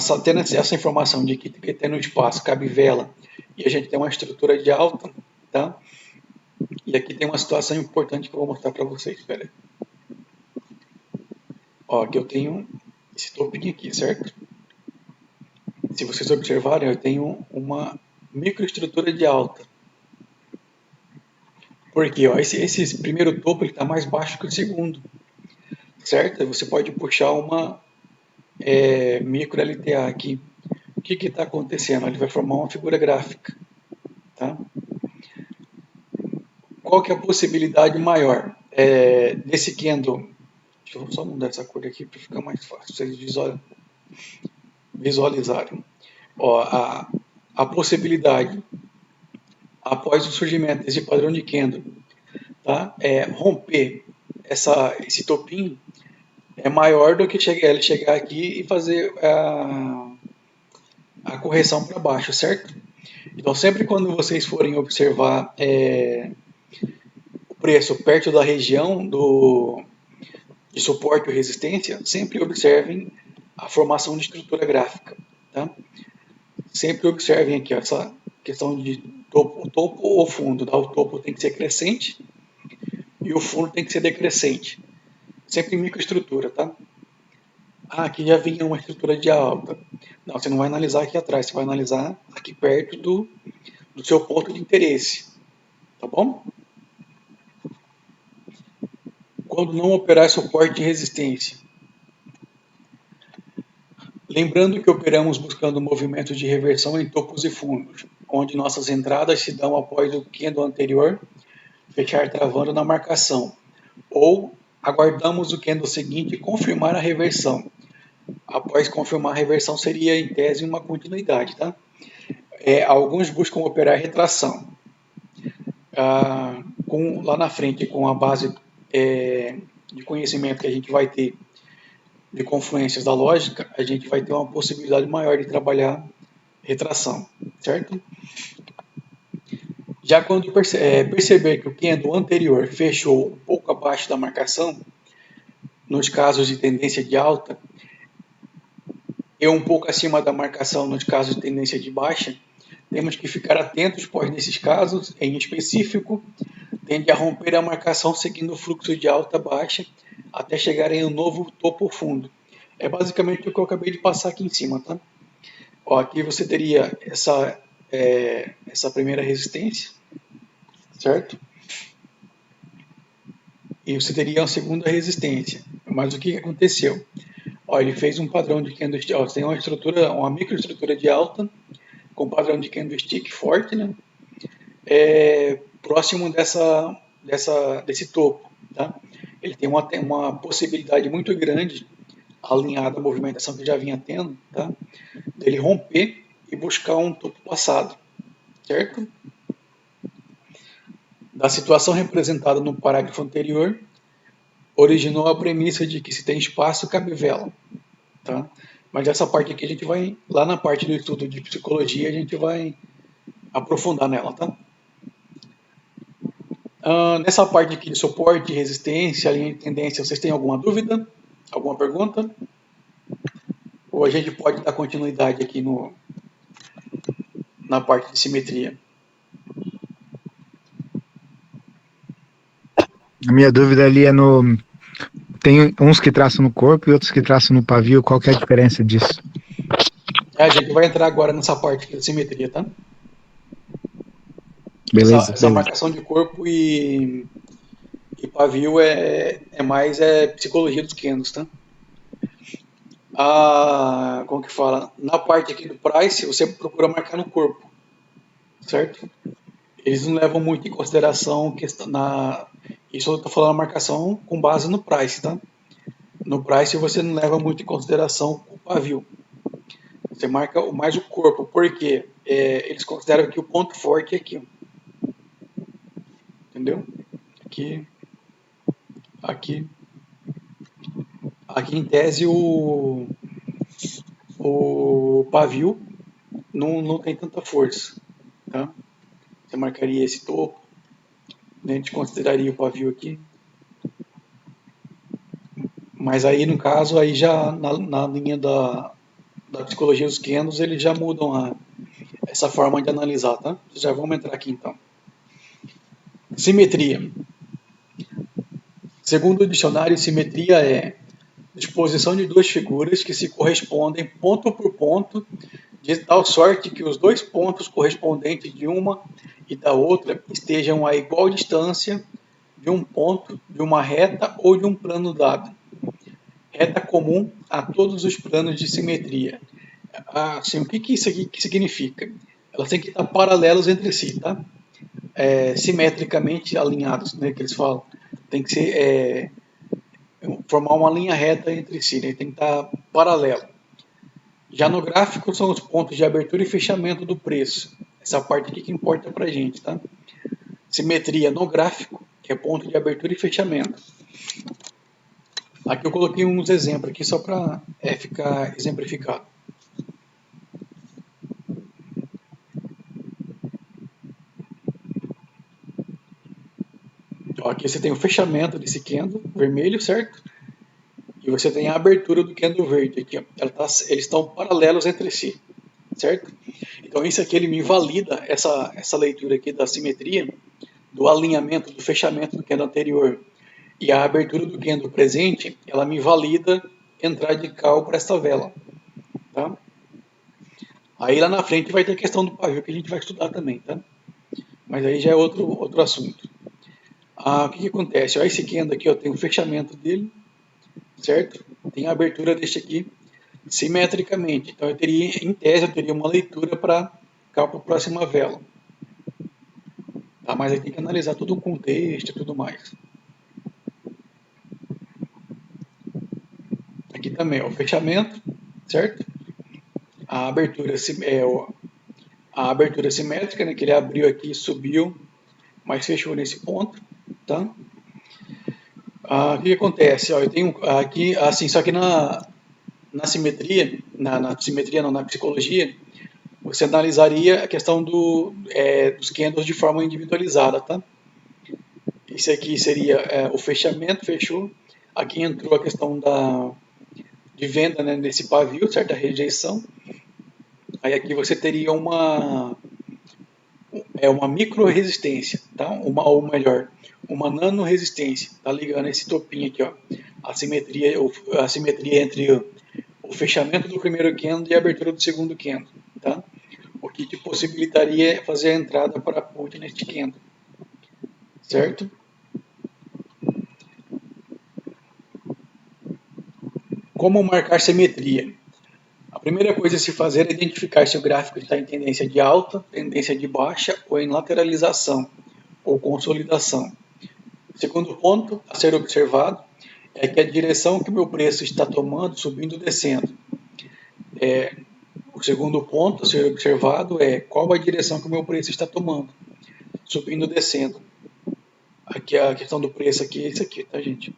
Só tendo essa informação de que tendo espaço cabe vela e a gente tem uma estrutura de alta, tá? E aqui tem uma situação importante que eu vou mostrar para vocês, espera aí. Ó, aqui eu tenho esse topinho aqui, certo? Se vocês observarem, eu tenho uma microestrutura de alta. Por quê? Ó, esse primeiro topo está mais baixo que o segundo, certo? Você pode puxar uma micro LTA aqui. O que está acontecendo? Ele vai formar uma figura gráfica, tá? Qual que é a possibilidade maior desse candle? Deixa eu só mudar essa cor aqui para ficar mais fácil vocês visualizarem. Ó, a possibilidade após o surgimento desse padrão de candle, tá? Romper esse topinho é maior do que ele chegar aqui e fazer a correção para baixo, certo? Então, sempre quando vocês forem observar o preço perto da região de suporte ou resistência, sempre observem a formação de estrutura gráfica, tá? Sempre observem aqui ó, essa questão de topo ou fundo, tá? O topo tem que ser crescente e o fundo tem que ser decrescente. Sempre em microestrutura, tá? Aqui já vinha uma estrutura de alta. Não, você não vai analisar aqui atrás, você vai analisar aqui perto do seu ponto de interesse, tá bom? Quando não operar suporte e resistência. Lembrando que operamos buscando movimentos de reversão em topos e fundos, onde nossas entradas se dão após o candle anterior fechar travando na marcação, ou aguardamos o candle seguinte confirmar a reversão. Após confirmar a reversão seria em tese uma continuidade, tá? Alguns buscam operar retração. Lá na frente, com a base de conhecimento que a gente vai ter de confluências da lógica, a gente vai ter uma possibilidade maior de trabalhar retração, certo? Já quando perceber que o candle anterior fechou um pouco abaixo da marcação, nos casos de tendência de alta, e um pouco acima da marcação nos casos de tendência de baixa, temos que ficar atentos, pois nesses casos, em específico, tende a romper a marcação seguindo o fluxo de alta-baixa até chegar em um novo topo fundo. É basicamente o que eu acabei de passar aqui em cima, tá? Ó, aqui você teria essa primeira resistência, certo? E você teria a segunda resistência. Mas o que aconteceu? Ó, ele fez um padrão de candlestick, ó, tem uma estrutura, uma microestrutura de alta, com padrão de candlestick forte, né? Próximo desse topo, tá? Ele tem uma possibilidade muito grande, alinhada à movimentação que já vinha tendo, tá? Dele romper e buscar um topo passado, certo? Da situação representada no parágrafo anterior, originou a premissa de que se tem espaço, cabe vela, tá? Mas essa parte aqui a gente vai, lá na parte do estudo de psicologia, a gente vai aprofundar nela, tá? Nessa parte aqui de suporte, resistência, linha de tendência, vocês têm alguma dúvida? Alguma pergunta? Ou a gente pode dar continuidade aqui na parte de simetria? A minha dúvida ali é no. Tem uns que traçam no corpo e outros que traçam no pavio. Qual que é a diferença disso? A gente vai entrar agora nessa parte aqui de simetria, tá? Essa, Beleza, essa beleza. marcação de corpo e pavio é mais psicologia dos Kendos, tá? Como que fala? Na parte aqui do price, você procura marcar no corpo, certo? Eles não levam muito em consideração questão isso eu estou falando a marcação com base no price, tá? No price você não leva muito em consideração o pavio. Você marca mais o corpo, porque eles consideram que o ponto forte é aqui, entendeu? Aqui, aqui, aqui em tese o pavio não tem tanta força, tá? Você marcaria esse topo, né? A gente consideraria o pavio aqui, mas aí no caso aí já na linha da psicologia dos Kendos eles já mudam essa forma de analisar, tá? Já vamos entrar aqui então. Simetria. Segundo o dicionário, simetria é disposição de duas figuras que se correspondem ponto por ponto, de tal sorte que os dois pontos correspondentes de uma e da outra estejam a igual distância de um ponto, de uma reta ou de um plano dado. Reta comum a todos os planos de simetria. Assim, o que isso aqui significa? Elas têm que estar paralelos entre si, tá? Simetricamente alinhados, né, que eles falam. Tem que ser formar uma linha reta entre si, né? Tem que estar paralelo. Já no gráfico são os pontos de abertura e fechamento do preço. Essa parte aqui que importa pra gente, tá? Simetria no gráfico, que é ponto de abertura e fechamento. Aqui eu coloquei uns exemplos aqui só para ficar exemplificado. Ó, aqui você tem o fechamento desse candle vermelho, certo? E você tem a abertura do candle verde aqui. Ó. Eles estão paralelos entre si, certo? Então isso aqui ele me valida essa leitura aqui da simetria, do alinhamento, do fechamento do candle anterior e a abertura do candle presente, ela me valida entrar de cal para esta vela, tá? Aí lá na frente vai ter a questão do pavio que a gente vai estudar também, tá? Mas aí já é outro assunto. O que acontece? Ó, esse candle aqui, ó, tem o fechamento dele, certo? Tem a abertura deste aqui, simetricamente. Então eu teria, em tese, eu teria uma leitura para cá para a próxima vela. Tá? Mas aí tem que analisar todo o contexto e tudo mais. Aqui também, ó, o fechamento, certo? A abertura, a abertura simétrica, né, que ele abriu aqui, subiu, mas fechou nesse ponto, tá? O que acontece? Ó, eu tenho aqui, assim, só que na simetria, na simetria não, na psicologia, você analisaria a questão dos candles de forma individualizada, tá? Esse aqui seria o fechamento, fechou. Aqui entrou a questão de venda, né, desse pavio, certa rejeição. Aí aqui você teria uma micro resistência, tá? Ou melhor, uma nano resistência, tá ligando esse topinho aqui, ó. A simetria entre o fechamento do primeiro candle e a abertura do segundo candle, tá? O que te possibilitaria fazer a entrada para a put neste candle, certo? Como marcar simetria? A primeira coisa a se fazer é identificar se o gráfico está em tendência de alta, tendência de baixa ou em lateralização ou consolidação. O segundo ponto a ser observado é que a direção que o meu preço está tomando, subindo ou descendo. O segundo ponto a ser observado é qual a direção que o meu preço está tomando, subindo ou descendo. Aqui a questão do preço aqui é isso aqui, tá, gente?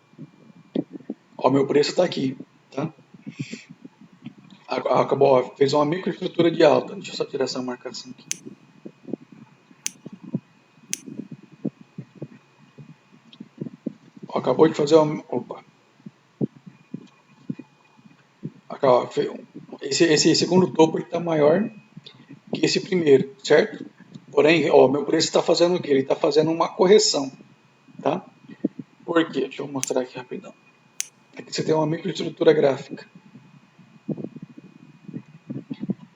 Ó, o meu preço está aqui, tá? Acabou, ó, fez uma microestrutura de alta. Deixa eu só tirar essa marcação aqui. acabou de fazer uma... Opa. Esse segundo topo está maior que esse primeiro, certo? Porém, ó, meu preço está fazendo o quê? Ele está fazendo uma correção, tá? Por quê? Deixa eu mostrar aqui rapidão. Aqui você tem uma microestrutura gráfica,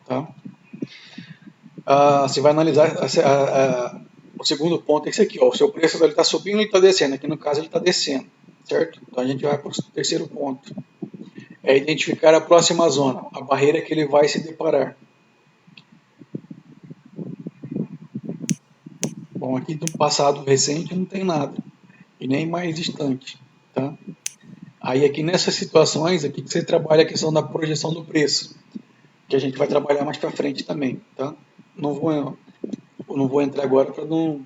tá? Você vai analisar o segundo ponto é esse aqui, ó. O seu preço está subindo e está descendo. Aqui no caso ele está descendo, certo? Então a gente vai para o terceiro ponto. É identificar a próxima zona, a barreira que ele vai se deparar. Bom, aqui do passado recente não tem nada, e nem mais distante, tá? Aí aqui nessas situações, aqui que você trabalha a questão da projeção do preço, que a gente vai trabalhar mais para frente também, tá? Não vou, não vou entrar agora para não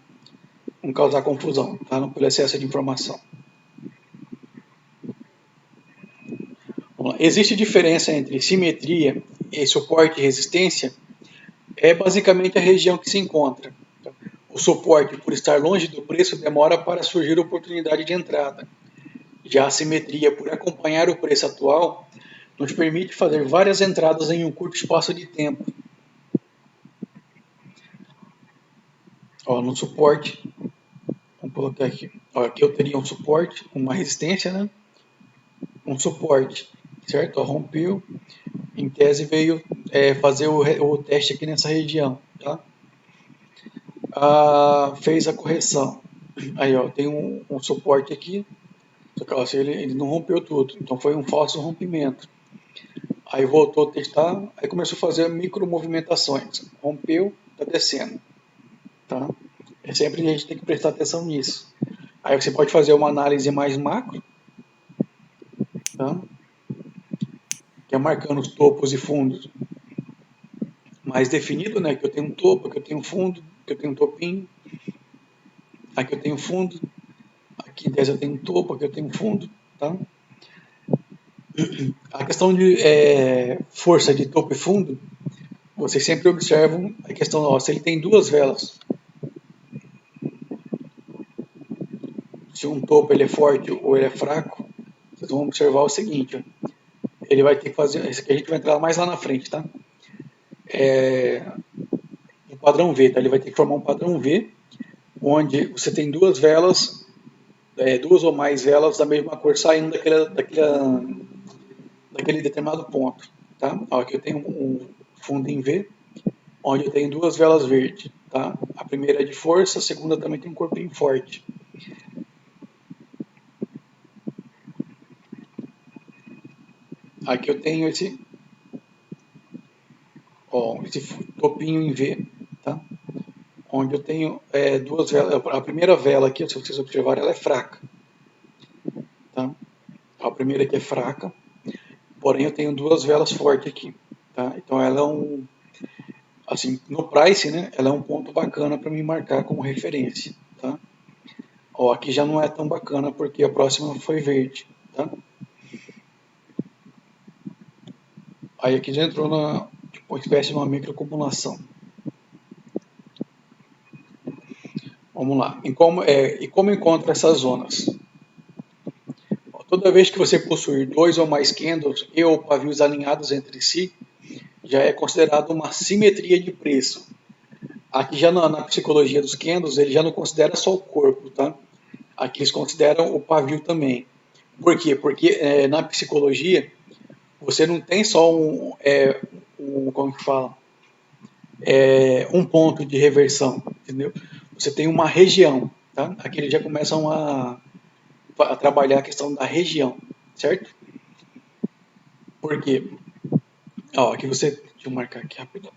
causar confusão, tá? Não pelo excesso de informação. Existe diferença entre simetria e suporte e resistência? É basicamente a região que se encontra. O suporte, por estar longe do preço, demora para surgir oportunidade de entrada. Já a simetria, por acompanhar o preço atual, nos permite fazer várias entradas em um curto espaço de tempo. Ó, no suporte, vamos colocar aqui. Ó, aqui eu teria um suporte, uma resistência, né? Um suporte, certo? Ó, rompeu, em tese veio fazer o teste aqui nessa região, tá? Fez a correção. Aí, ó, tem um suporte aqui, só que ó, ele não rompeu tudo, então foi um falso rompimento. Aí voltou a testar, aí começou a fazer micro movimentações. Rompeu, tá descendo, tá? Sempre a gente tem que prestar atenção nisso. Aí você pode fazer uma análise mais macro, tá? Que é marcando os topos e fundos mais definido, né? Que eu tenho um topo, que eu tenho um fundo, que eu tenho um topinho. Aqui eu tenho fundo, aqui em tese eu tenho um topo, aqui eu tenho um fundo, tá? A questão de força de topo e fundo, vocês sempre observam a questão, ó, se ele tem duas velas, se um topo ele é forte ou ele é fraco, vocês vão observar o seguinte, ó, ele vai ter que fazer, isso aqui a gente vai entrar mais lá na frente, tá? O padrão V, tá? Ele vai ter que formar um padrão V, onde você tem duas velas, duas ou mais velas da mesma cor saindo daquele determinado ponto, tá? Ó, aqui eu tenho um fundo em V, onde eu tenho duas velas verdes, tá? A primeira é de força, a segunda também tem um corpinho forte. Aqui eu tenho esse topinho em V, tá? Onde eu tenho duas velas. A primeira vela aqui, se vocês observarem, ela é fraca, tá? A primeira aqui é fraca, porém eu tenho duas velas fortes aqui, tá? Então ela é assim, no price, né? Ela é um ponto bacana para me marcar como referência, tá? Ó, aqui já não é tão bacana porque a próxima foi verde, tá? Aí aqui já entrou tipo, uma espécie de uma microacumulação. Vamos lá. E como encontra essas zonas? Toda vez que você possuir dois ou mais candles e ou pavios alinhados entre si, já é considerado uma simetria de preço. Aqui já na psicologia dos candles, ele já não considera só o corpo, tá? Aqui eles consideram o pavio também. Por quê? Porque na psicologia, você não tem só como que fala? Um ponto de reversão, entendeu? Você tem uma região, tá? Aqui eles já começam a trabalhar a questão da região, certo? Por quê? Ó, aqui você, deixa eu marcar aqui rapidão.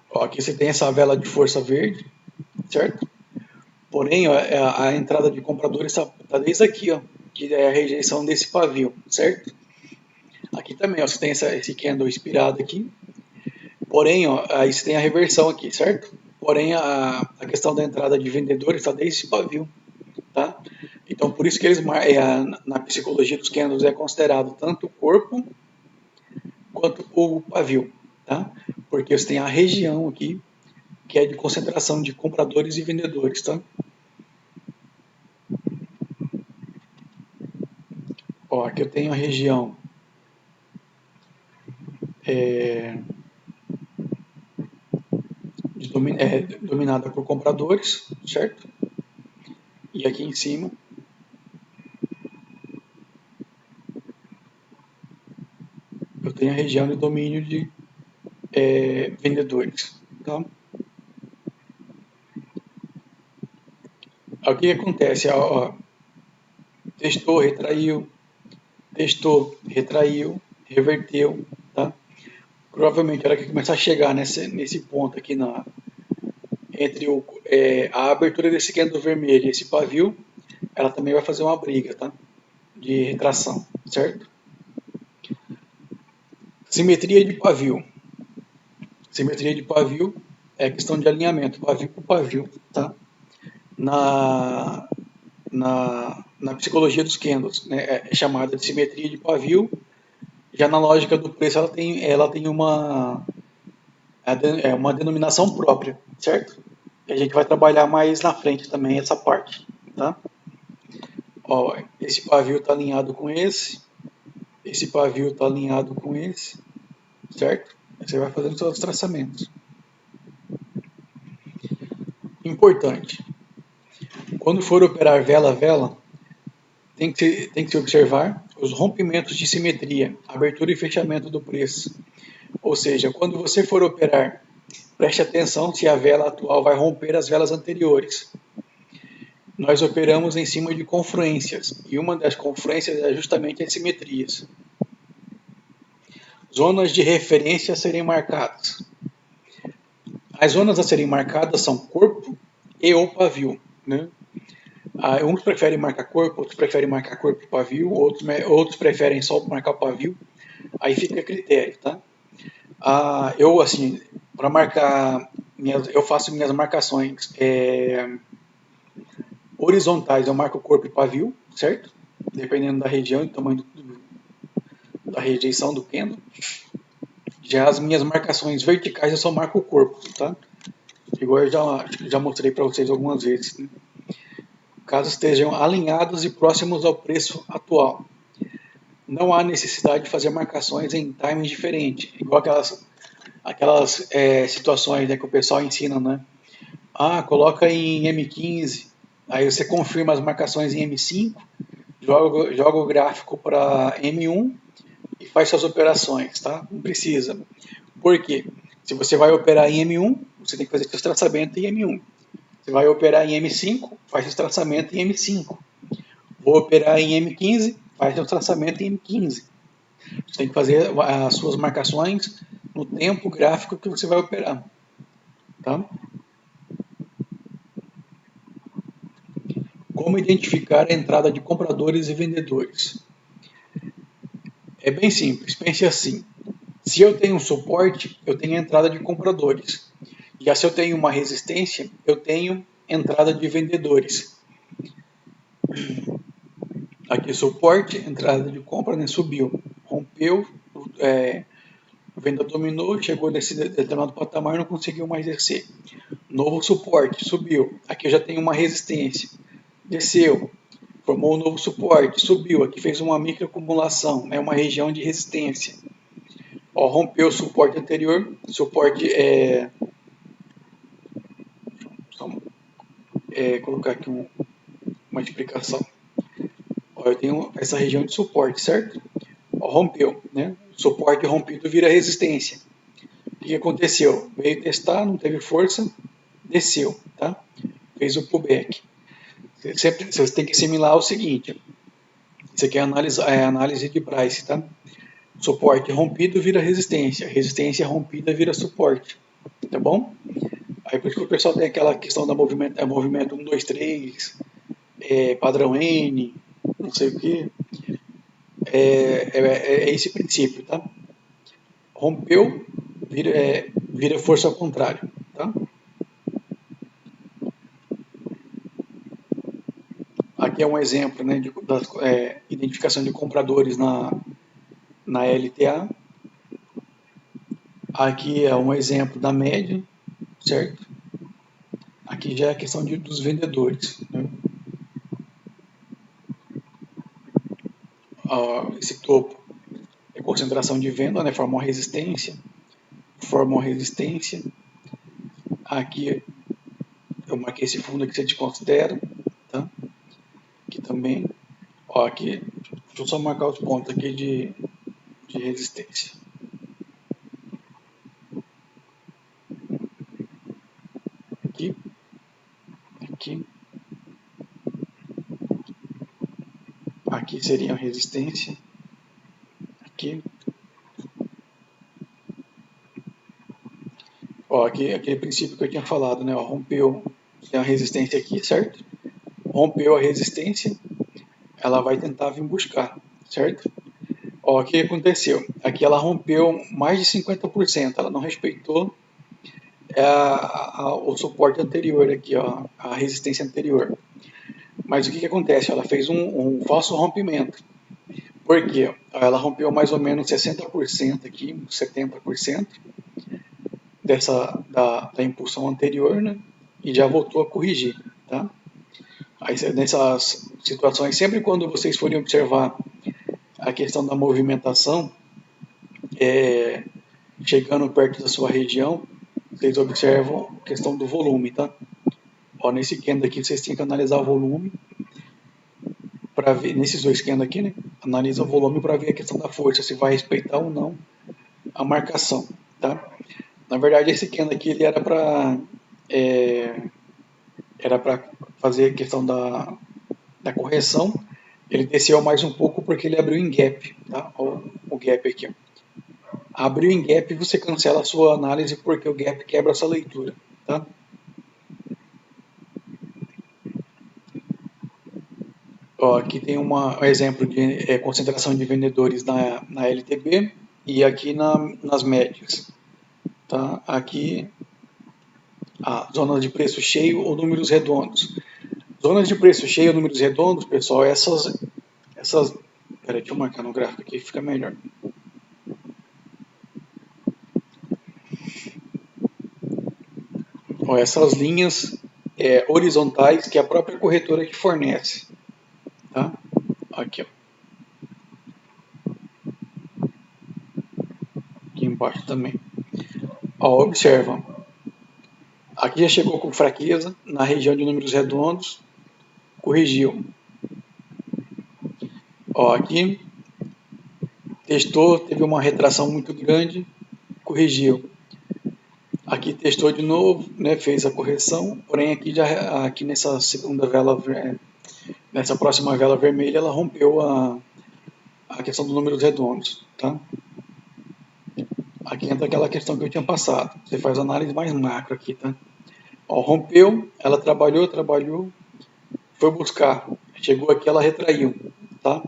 Ó, aqui você tem essa vela de força verde, certo? Porém, ó, a entrada de compradores está desde aqui, ó, que é a rejeição desse pavio, certo? Aqui também, ó, você tem esse candle inspirado aqui. Porém, ó, aí você tem a reversão aqui, certo? Porém, a questão da entrada de vendedores está desde esse pavio, tá? Então, por isso que eles na psicologia dos candles é considerado tanto o corpo quanto o pavio, tá? Porque você tem a região aqui que é de concentração de compradores e vendedores, tá? Aqui eu tenho a região dominada por compradores, certo? E aqui em cima eu tenho a região de domínio de vendedores. Tá? O que acontece? Testou, retraiu, reverteu. Tá? Provavelmente a hora que começar a chegar nesse ponto aqui entre a abertura desse candle vermelho e esse pavio, ela também vai fazer uma briga, tá? De retração, certo? Simetria de pavio. Simetria de pavio é questão de alinhamento, pavio com pavio, tá? Na psicologia dos candles, né, é chamada de simetria de pavio. Já na lógica do preço, ela tem uma denominação própria, certo? E a gente vai trabalhar mais na frente também essa parte, tá? Ó, esse pavio está alinhado com esse pavio está alinhado com esse, certo? Aí você vai fazendo seus traçamentos. Importante, quando for operar vela a vela, tem que se observar os rompimentos de simetria, abertura e fechamento do preço. Ou seja, quando você for operar, preste atenção se a vela atual vai romper as velas anteriores. Nós operamos em cima de confluências, e uma das confluências é justamente as simetrias. Zonas de referência a serem marcadas. As zonas a serem marcadas são corpo e ou pavio, né? Uns preferem marcar corpo, outros preferem marcar corpo e pavio, outros preferem só marcar o pavio. Aí fica a critério, tá? Eu, assim, para marcar, eu faço minhas marcações horizontais, eu marco corpo e pavio, certo? Dependendo da região e do tamanho da rejeição do candle. Já as minhas marcações verticais, eu só marco o corpo, tá? Igual eu já mostrei para vocês algumas vezes, né? Caso estejam alinhados e próximos ao preço atual. Não há necessidade de fazer marcações em timings diferentes, igual aquelas situações, né, que o pessoal ensina, né? Coloca em M15, aí você confirma as marcações em M5, joga o gráfico para M1 e faz suas operações, tá? Não precisa. Por quê? Se você vai operar em M1, você tem que fazer seu traçamento em M1. Você vai operar em M5, faz seu traçamento em M5. Vou operar em M15, faz seu traçamento em M15. Você tem que fazer as suas marcações no tempo gráfico que você vai operar. Tá? Como identificar a entrada de compradores e vendedores? É bem simples, pense assim. Se eu tenho um suporte, eu tenho entrada de compradores. Já se eu tenho uma resistência, eu tenho entrada de vendedores. Aqui suporte, entrada de compra, né, subiu, rompeu, a venda dominou, chegou nesse determinado patamar, não conseguiu mais descer. Novo suporte, subiu. Aqui eu já tenho uma resistência. Desceu, formou um novo suporte, subiu. Aqui fez uma microacumulação, né, uma região de resistência. Ó, rompeu o suporte anterior, suporte colocar aqui uma explicação. Ó, eu tenho essa região de suporte, certo? Ó, rompeu, né? Suporte rompido vira resistência. O que aconteceu? Veio testar, não teve força, desceu, tá? Fez o pullback. Você tem que assimilar o seguinte: você quer análise de price, tá? Suporte rompido vira resistência, resistência rompida vira suporte, tá bom? Aí por isso que o pessoal tem aquela questão da movimento 1, 2, 3, padrão N, não sei o que. É esse princípio, tá? Rompeu, vira força ao contrário, tá? Aqui é um exemplo, né, da identificação de compradores na LTA. Aqui é um exemplo da média, certo? Aqui já é a questão dos vendedores, né? esse topo é concentração de venda, né? Forma uma resistência. Aqui eu marquei esse fundo aqui que você te considera, tá? Aqui também. Ó, aqui, deixa eu só marcar os pontos aqui de resistência. Aqui, aqui. Aqui seria a resistência. Aqui. Ó, aqui, aquele princípio que eu tinha falado, né? Ó, rompeu a resistência aqui, certo? Rompeu a resistência, ela vai tentar vir buscar, certo? Ó, o que aconteceu? Aqui ela rompeu mais de 50%, ela não respeitou o suporte anterior aqui, ó, a resistência anterior. Mas o que acontece? Ela fez um falso rompimento. Por quê? Ela rompeu mais ou menos 60% aqui, 70% da impulsão anterior, né? E já voltou a corrigir, tá? Aí, nessas situações, sempre quando vocês forem observar a questão da movimentação, chegando perto da sua região, vocês observam a questão do volume, tá? Ó, nesse candle aqui, vocês têm que analisar o volume para ver, nesses dois candles aqui, né? Analisa o volume para ver a questão da força, se vai respeitar ou não a marcação, tá? Na verdade, esse candle aqui, ele era para fazer a questão da correção. Ele desceu mais um pouco porque ele abriu em gap, tá? O gap aqui, ó. Abriu em gap, você cancela a sua análise porque o gap quebra essa leitura, tá? Ó, aqui tem um exemplo de concentração de vendedores na LTB e aqui nas médias, tá? Aqui a zona de preço cheio ou números redondos. Zonas de preço cheio ou números redondos, pessoal, peraí, deixa eu marcar no gráfico aqui, fica melhor. Ó, essas linhas horizontais que a própria corretora que fornece, tá? Aqui, ó. Aqui embaixo também. Ó, observa. Aqui já chegou com fraqueza na região de números redondos, corrigiu. Ó, aqui testou, teve uma retração muito grande, corrigiu. Aqui testou de novo, né, fez a correção, porém aqui nessa segunda vela, nessa próxima vela vermelha, ela rompeu a questão dos números redondos, tá? Aqui entra aquela questão que eu tinha passado. Você faz análise mais macro aqui, tá? Ó, rompeu, ela trabalhou, foi buscar. Chegou aqui, ela retraiu, tá?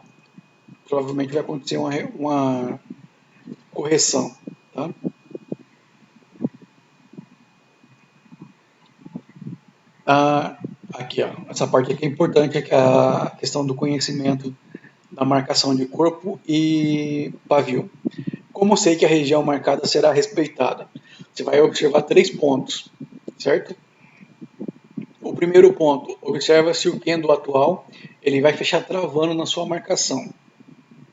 Provavelmente vai acontecer uma correção, tá? Aqui, ó, essa parte aqui é importante, que é a questão do conhecimento da marcação de corpo e pavio. Como sei que a região marcada será respeitada? Você vai observar 3 pontos, certo? O primeiro ponto, observa se o candle atual ele vai fechar travando na sua marcação,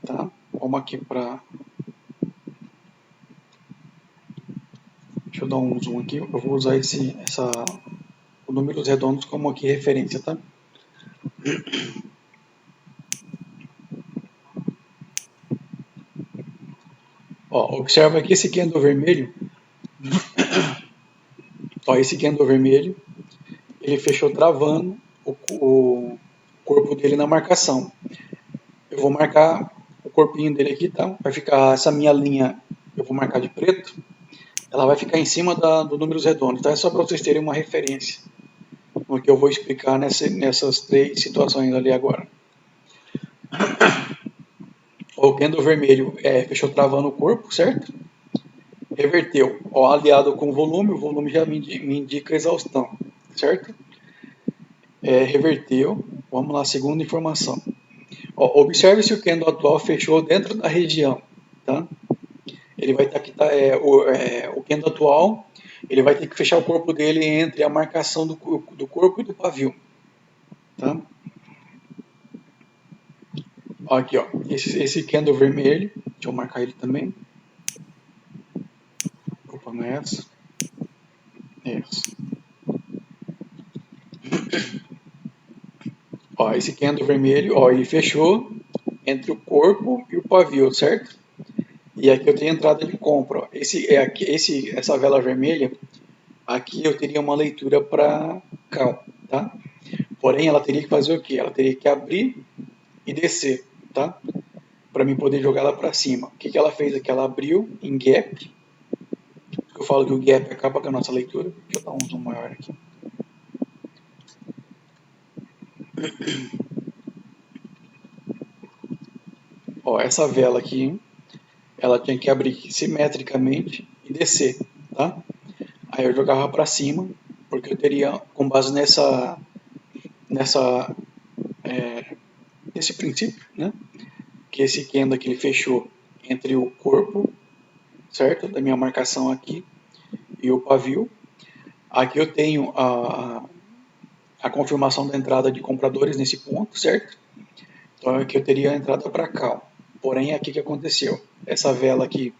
tá? Vamos aqui para... Deixa eu dar um zoom aqui, eu vou usar o números redondos como aqui referência, tá? Ó, observa aqui esse candle vermelho. Ó, esse candle vermelho, ele fechou travando o corpo dele na marcação. Eu vou marcar o corpinho dele aqui, tá? Vai ficar essa minha linha, eu vou marcar de preto, ela vai ficar em cima do números redondos, tá? É só para vocês terem uma referência no que eu vou explicar nessas 3 situações ali agora. O candle vermelho fechou travando o corpo, certo? Reverteu. Ó, aliado com o volume já me indica exaustão, certo? Reverteu. Vamos lá, segunda informação. Ó, observe se o candle atual fechou dentro da região, tá? Ele vai ter que o candle atual, ele vai ter que fechar o corpo dele entre a marcação do corpo e do pavio, tá? Aqui, ó, esse candle vermelho, deixa eu marcar ele também. Opa, não é essa? É essa. Ó, esse candle vermelho, ó, ele fechou entre o corpo e o pavio, certo? E aqui eu tenho entrada de compra. Ó. Essa vela vermelha, aqui eu teria uma leitura para cal, tá? Porém, ela teria que fazer o quê? Ela teria que abrir e descer, tá? Para mim poder jogar ela para cima. O que, que ela fez aqui? Ela abriu em gap. Eu falo que o gap acaba com a nossa leitura. Deixa eu dar um zoom maior aqui. Ó, essa vela aqui, ela tinha que abrir simetricamente e descer, tá? Aí eu jogava para cima, porque eu teria, com base nessa, nesse princípio, né? Que esse Kendo aqui ele fechou entre o corpo, certo? Da minha marcação aqui e o pavio. Aqui eu tenho a confirmação da entrada de compradores nesse ponto, certo? Então aqui eu teria a entrada para cá. Porém, aqui que aconteceu? Essa vela aqui,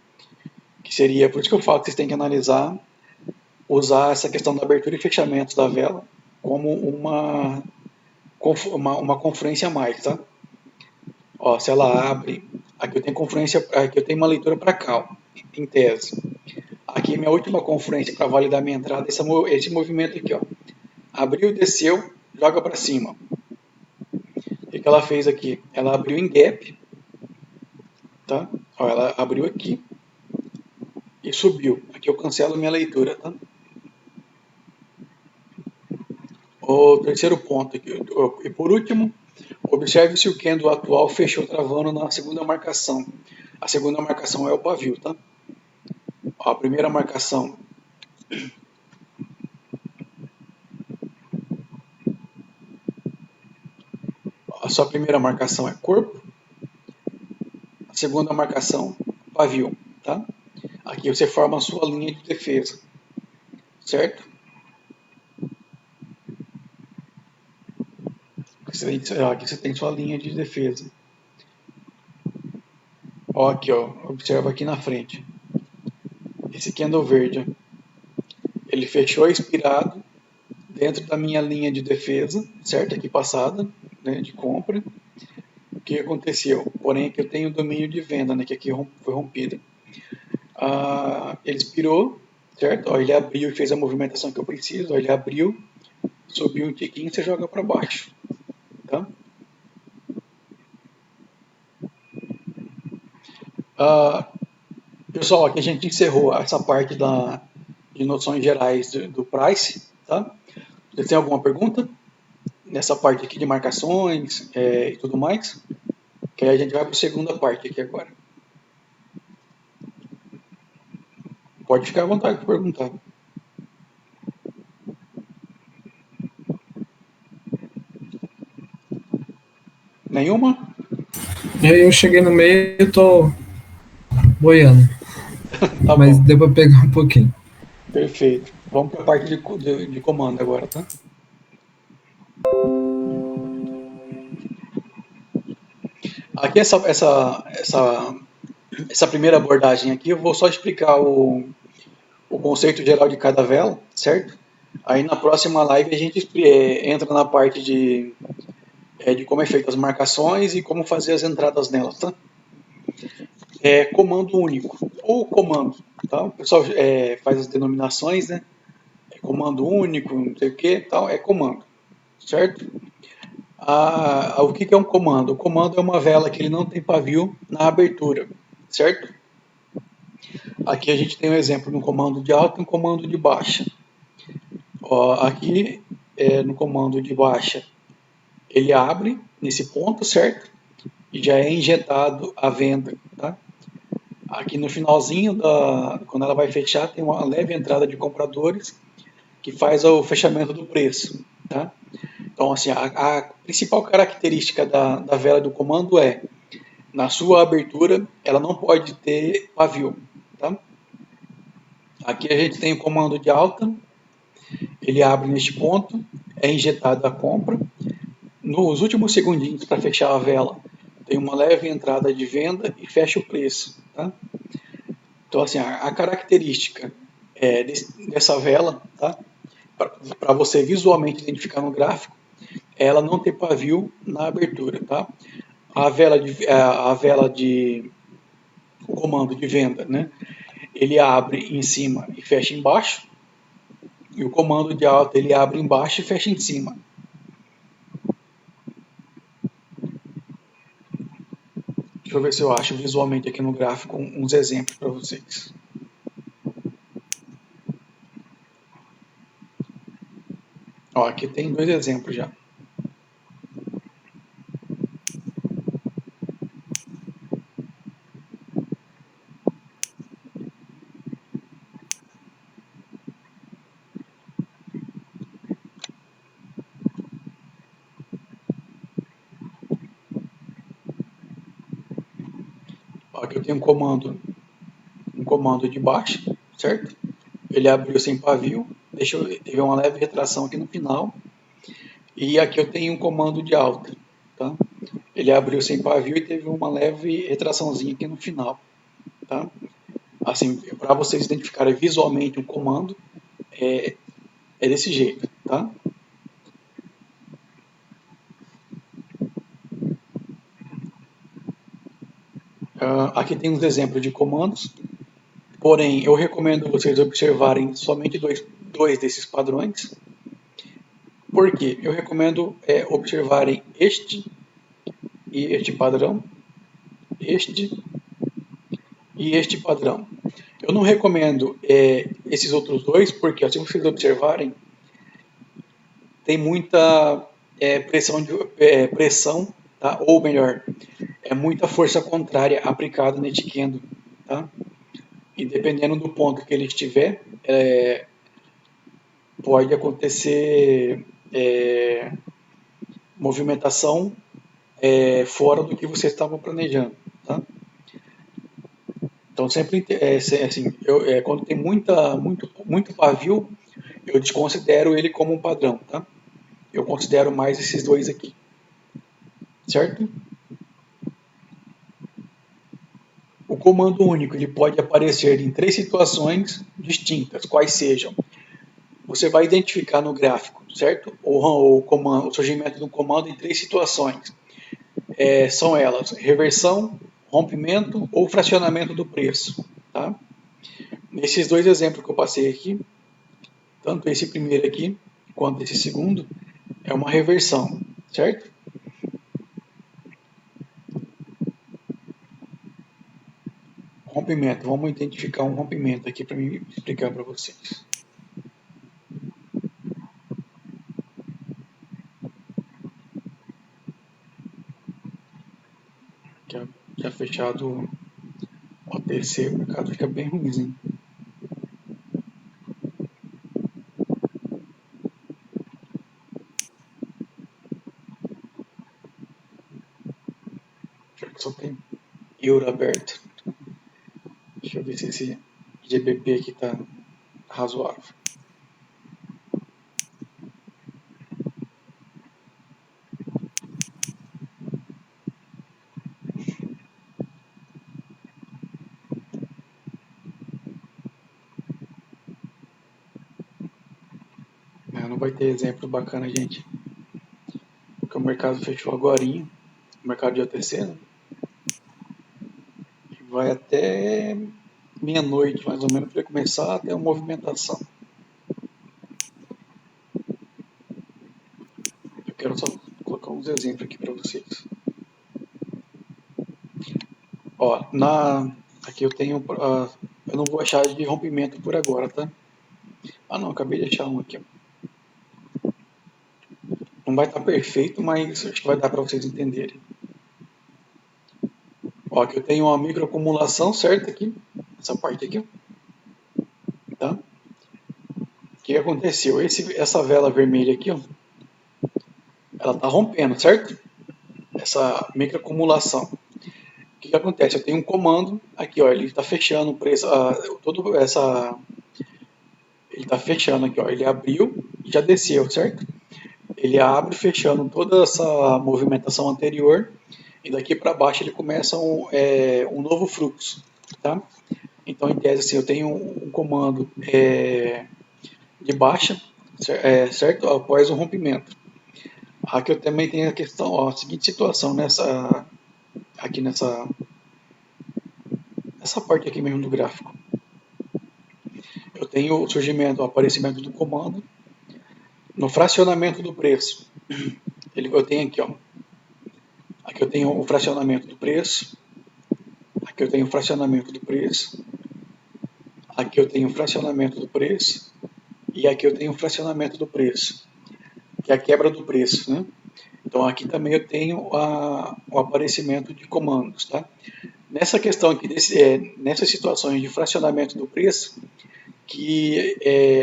que seria, por isso que eu falo que vocês têm que analisar, usar essa questão da abertura e fechamento da vela como uma conferência a mais, tá? Ó, se ela abre, aqui eu tenho conferência, aqui eu tenho uma leitura para cá, em tese. Aqui minha última conferência para validar minha entrada, esse movimento aqui, ó. Abriu, desceu, joga para cima. O que ela fez aqui? Ela abriu em gap, tá? Ó, ela abriu aqui e subiu. Aqui eu cancelo minha leitura, tá? O terceiro ponto aqui. E por último, observe se o candle atual fechou travando na segunda marcação. A segunda marcação é o pavio, tá? Ó, a primeira marcação. A sua primeira marcação é corpo. A segunda marcação, pavio, tá? Aqui você forma a sua linha de defesa, certo? Aqui você tem sua linha de defesa. Ó, aqui, ó, observa aqui na frente. Esse candle verde, ele fechou expirado dentro da minha linha de defesa, certo? Aqui passada, né, de compra. O que aconteceu? Porém, aqui eu tenho domínio de venda, né, que aqui foi rompida. Ele expirou, certo? Ó, ele abriu e fez a movimentação que eu preciso. Ó, ele abriu, subiu um tiquinho, você joga para baixo, tá? Pessoal, aqui a gente encerrou essa parte de noções gerais do price, tá? Você tem alguma pergunta nessa parte aqui de marcações e tudo mais? Que aí a gente vai para a segunda parte aqui agora. Pode ficar à vontade para perguntar. Nenhuma? E aí eu cheguei no meio e tô boiando, Tá mas bom, deu pra pegar um pouquinho. perfeito. Vamos para a parte de comando agora, tá? Aqui essa primeira abordagem aqui, eu vou só explicar o conceito geral de cada vela, certo? Aí na próxima live a gente entra na parte de como é feita as marcações e como fazer as entradas nelas, tá? Comando único ou comando, tá? O pessoal faz as denominações, né? Comando único, não sei o que, tal, é comando, certo? O que é um comando? O comando é uma vela que ele não tem pavio na abertura, certo? Aqui a gente tem um exemplo de um comando de alta e um comando de baixa. Ó, aqui no comando de baixa, ele abre nesse ponto, certo? E já é injetado a venda, tá? Aqui no finalzinho, quando ela vai fechar, tem uma leve entrada de compradores que faz o fechamento do preço, tá? Então, assim, a principal característica da vela do comando é, na sua abertura, ela não pode ter pavio, tá? Aqui a gente tem o comando de alta, ele abre neste ponto, é injetada a compra. Nos últimos segundinhos para fechar a vela, tem uma leve entrada de venda e fecha o preço, tá? Então, assim, a característica dessa vela, tá? Para você visualmente identificar no gráfico, é ela não ter pavio na abertura, tá? A vela de o comando de venda, né? Ele abre em cima e fecha embaixo, e o comando de alta ele abre embaixo e fecha em cima. Deixa eu ver se eu acho visualmente aqui no gráfico uns exemplos para vocês. Ó, aqui tem 2 exemplos já. Ó, aqui eu tenho um comando de baixa, certo? Ele abriu sem pavio, teve uma leve retração aqui no final. E aqui eu tenho um comando de alta, tá? Ele abriu sem pavio e teve uma leve retraçãozinha aqui no final, tá? Assim, para vocês identificarem visualmente um comando, é desse jeito, tá? Aqui tem uns exemplos de comandos, porém eu recomendo vocês observarem somente dois desses padrões. Por quê? Eu recomendo observarem este e este padrão, este e este padrão. Eu não recomendo esses outros dois, porque se vocês observarem, tem muita pressão, tá? Ou melhor, muita força contrária aplicada neste candle, tá? E dependendo do ponto que ele estiver, pode acontecer movimentação fora do que você estava planejando, tá? Então sempre assim, quando tem muito pavio, eu desconsidero ele como um padrão, tá? Eu considero mais esses dois aqui, certo? O comando único ele pode aparecer em 3 situações distintas, quais sejam. Você vai identificar no gráfico, certo? O surgimento do comando em 3 situações. São elas: reversão, rompimento ou fracionamento do preço, tá? Nesses 2 exemplos que eu passei aqui, tanto esse primeiro aqui quanto esse segundo, é uma reversão, certo? Rompimento, vamos identificar um rompimento aqui para me explicar para vocês. Já fechado o OTC, o mercado fica bem ruimzinho. Só tem euro aberto. Deixa eu ver se esse GBP aqui está razoável. Não vai ter exemplo bacana, gente. Porque o mercado fechou agorinha, o mercado de OTC, né? Vai até meia-noite, mais ou menos, para começar a ter uma movimentação. Eu quero só colocar uns exemplos aqui para vocês. Ó, aqui eu tenho, eu não vou achar de rompimento por agora, tá? Ah não, acabei de achar um aqui. Não vai estar perfeito, mas acho que vai dar para vocês entenderem. Ó, aqui eu tenho uma microacumulação, certo? Aqui, essa parte aqui, tá? O que aconteceu? Essa vela vermelha aqui, ó, ela tá rompendo, certo? Essa microacumulação. O que acontece? Eu tenho um comando aqui, ó, ele está fechando o preço, ele está fechando aqui, ó, ele abriu e já desceu, certo? Ele abre fechando toda essa movimentação anterior e daqui para baixo ele começa um novo fluxo, tá? Então, em tese, assim, eu tenho um comando de baixa, certo? Após o rompimento. Aqui eu também tenho a questão, ó, a seguinte situação aqui nessa parte aqui mesmo do gráfico. Eu tenho o surgimento, o aparecimento do comando no fracionamento do preço. Eu tenho aqui, ó. Aqui eu tenho o fracionamento do preço. Aqui eu tenho o fracionamento do preço. Aqui eu tenho o fracionamento do preço. E aqui eu tenho o fracionamento do preço, que é a quebra do preço, né? Então aqui também eu tenho o aparecimento de comandos, tá? Nessa questão aqui, nessas situações de fracionamento do preço, que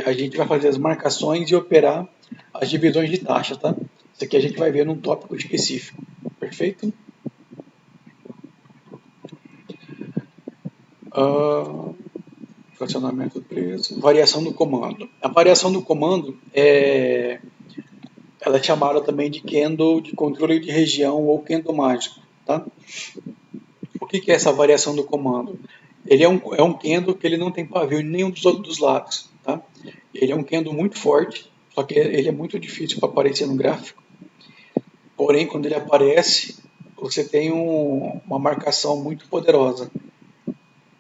a gente vai fazer as marcações e operar as divisões de taxa, tá? Isso aqui a gente vai ver num tópico específico, perfeito? Fracionamento do preço, variação do comando. A variação do comando ela é chamada também de candle de controle de região ou candle mágico, tá? O que é essa variação do comando? Ele é um candle que ele não tem pavio em nenhum dos lados, tá? Ele é um candle muito forte, só que ele é muito difícil para aparecer no gráfico. Porém, quando ele aparece, você tem uma marcação muito poderosa,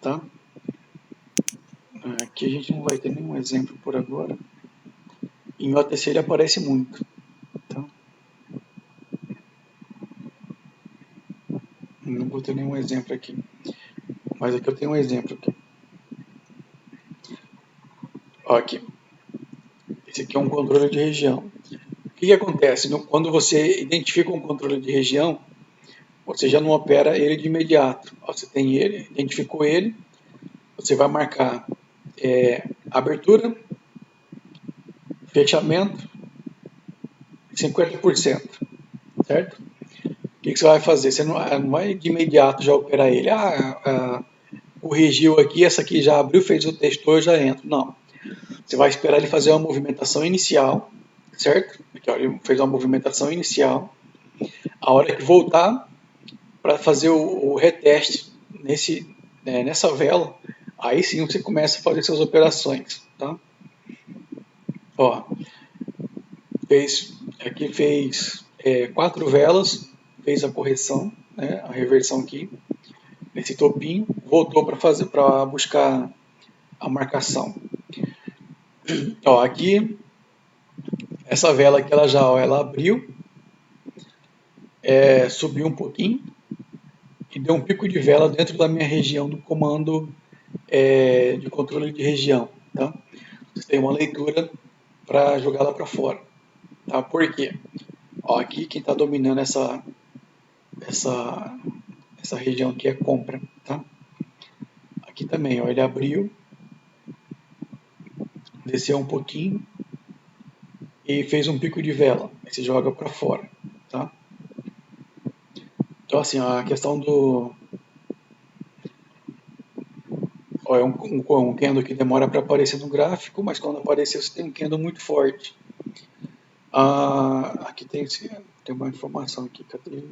tá? Aqui a gente não vai ter nenhum exemplo por agora. Em OTC ele aparece muito, tá? Não vou ter nenhum exemplo aqui, mas aqui eu tenho um exemplo aqui. Ó, aqui. Esse aqui é um controle de região. O que acontece? Quando você identifica um controle de região, você já não opera ele de imediato. Você tem ele, identificou ele, você vai marcar abertura, fechamento, 50%, certo? O que você vai fazer? Você não vai de imediato já operar ele. Corrigiu aqui, essa aqui já abriu, fez o texto, eu já entro. Não. Você vai esperar ele fazer uma movimentação inicial, certo? Aqui, ó, ele fez uma movimentação inicial. A hora que voltar para fazer o reteste nessa vela, aí sim você começa a fazer suas operações, tá? Ó, aqui fez 4 velas, fez a correção, né, a reversão aqui, nesse topinho, voltou para buscar a marcação. Ó, aqui, essa vela aqui, ela abriu, subiu um pouquinho, e deu um pico de vela dentro da minha região do comando de controle de região, tá? Você tem uma leitura para jogar lá para fora, tá? Por quê? Ó, aqui quem está dominando essa região aqui é compra, tá? Aqui também, ó, ele abriu, desceu um pouquinho e fez um pico de vela, aí você joga para fora, tá? Então assim, a questão do um candle que demora para aparecer no gráfico, mas quando aparecer você tem um candle muito forte. Aqui tem uma informação aqui, cadê?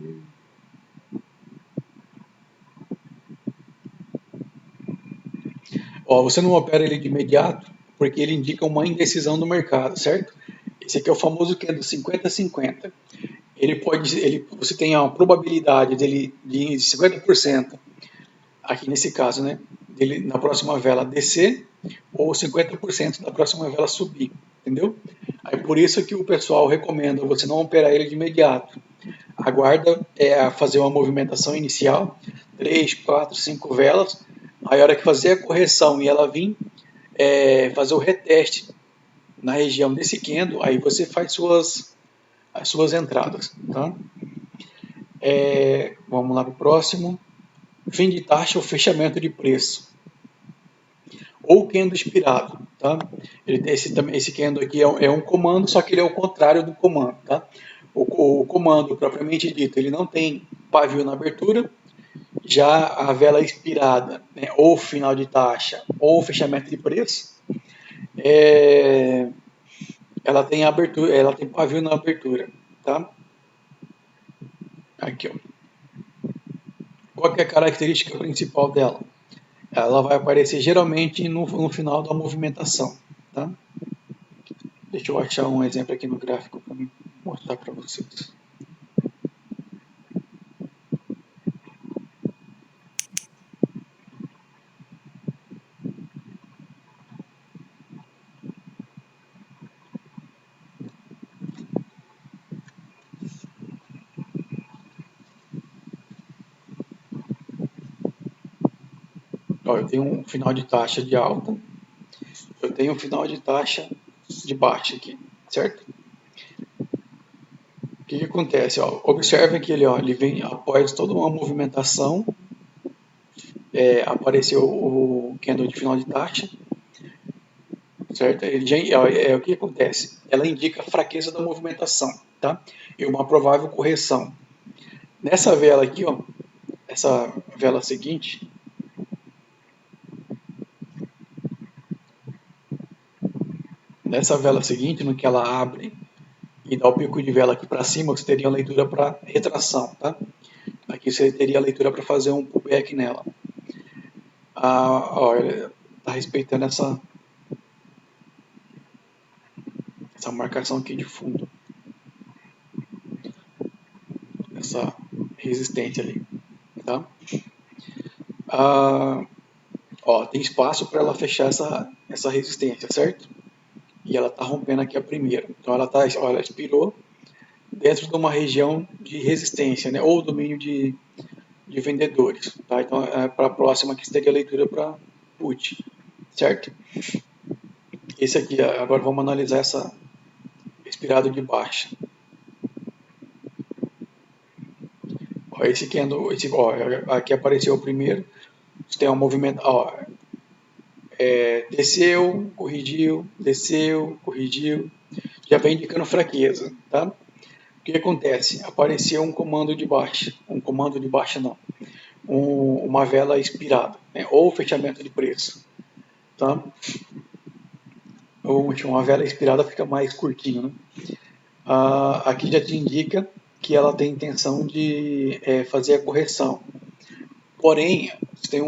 Ó, você não opera ele de imediato porque ele indica uma indecisão do mercado, certo? Esse aqui é o famoso candle 50-50. Você tem a probabilidade dele de 50%, aqui nesse caso, né? Dele na próxima vela descer ou 50% da próxima vela subir, entendeu? Aí por isso que o pessoal recomenda você não operar ele de imediato. Aguarda fazer uma movimentação inicial, 3, 4, 5 velas, aí a hora que fazer a correção e ela vir fazer o reteste na região desse candle, aí você faz as suas entradas, tá? Vamos lá para o próximo. Fim de taxa ou fechamento de preço. Ou candle expirado, tá? Esse candle aqui é um comando, só que ele é o contrário do comando, tá? O comando propriamente dito, ele não tem pavio na abertura, já a vela expirada, né, ou final de taxa, ou fechamento de preço, ela tem abertura, ela tem pavio na abertura, tá? Aqui, ó. qual que é a característica principal dela? Ela vai aparecer geralmente no final da movimentação, tá? Deixa eu achar um exemplo aqui no gráfico para mostrar para vocês. Ó, eu tenho um final de taxa de alta, eu tenho um final de taxa de baixa aqui, certo? O que acontece? Ó, observe que ele vem após toda uma movimentação, apareceu o candle de final de taxa, certo? O que acontece? Ela indica a fraqueza da movimentação, tá? E uma provável correção. Nessa vela aqui, ó, essa vela seguinte, no que ela abre e dá o pico de vela aqui para cima, você teria a leitura para retração, tá? Aqui você teria a leitura para fazer um pullback nela. Ó, ele está respeitando essa marcação aqui de fundo, essa resistência ali, tá? Ó, tem espaço para ela fechar essa resistência, certo? E ela está rompendo aqui a primeira. Então ela expirou dentro de uma região de resistência, né? Ou domínio de vendedores, tá? Então para a próxima que teria a leitura para put, certo? Esse aqui, agora vamos analisar essa expirada de baixa. Ó, esse candle, ó, aqui apareceu o primeiro, tem um movimento, ó, desceu, corrigiu, já vem indicando fraqueza, tá? O que acontece? Apareceu um comando de baixa, não, uma vela expirada, né? Ou fechamento de preço, tá? Ou uma vela expirada fica mais curtinho, né? Aqui já te indica que ela tem intenção de fazer a correção. Porém, tem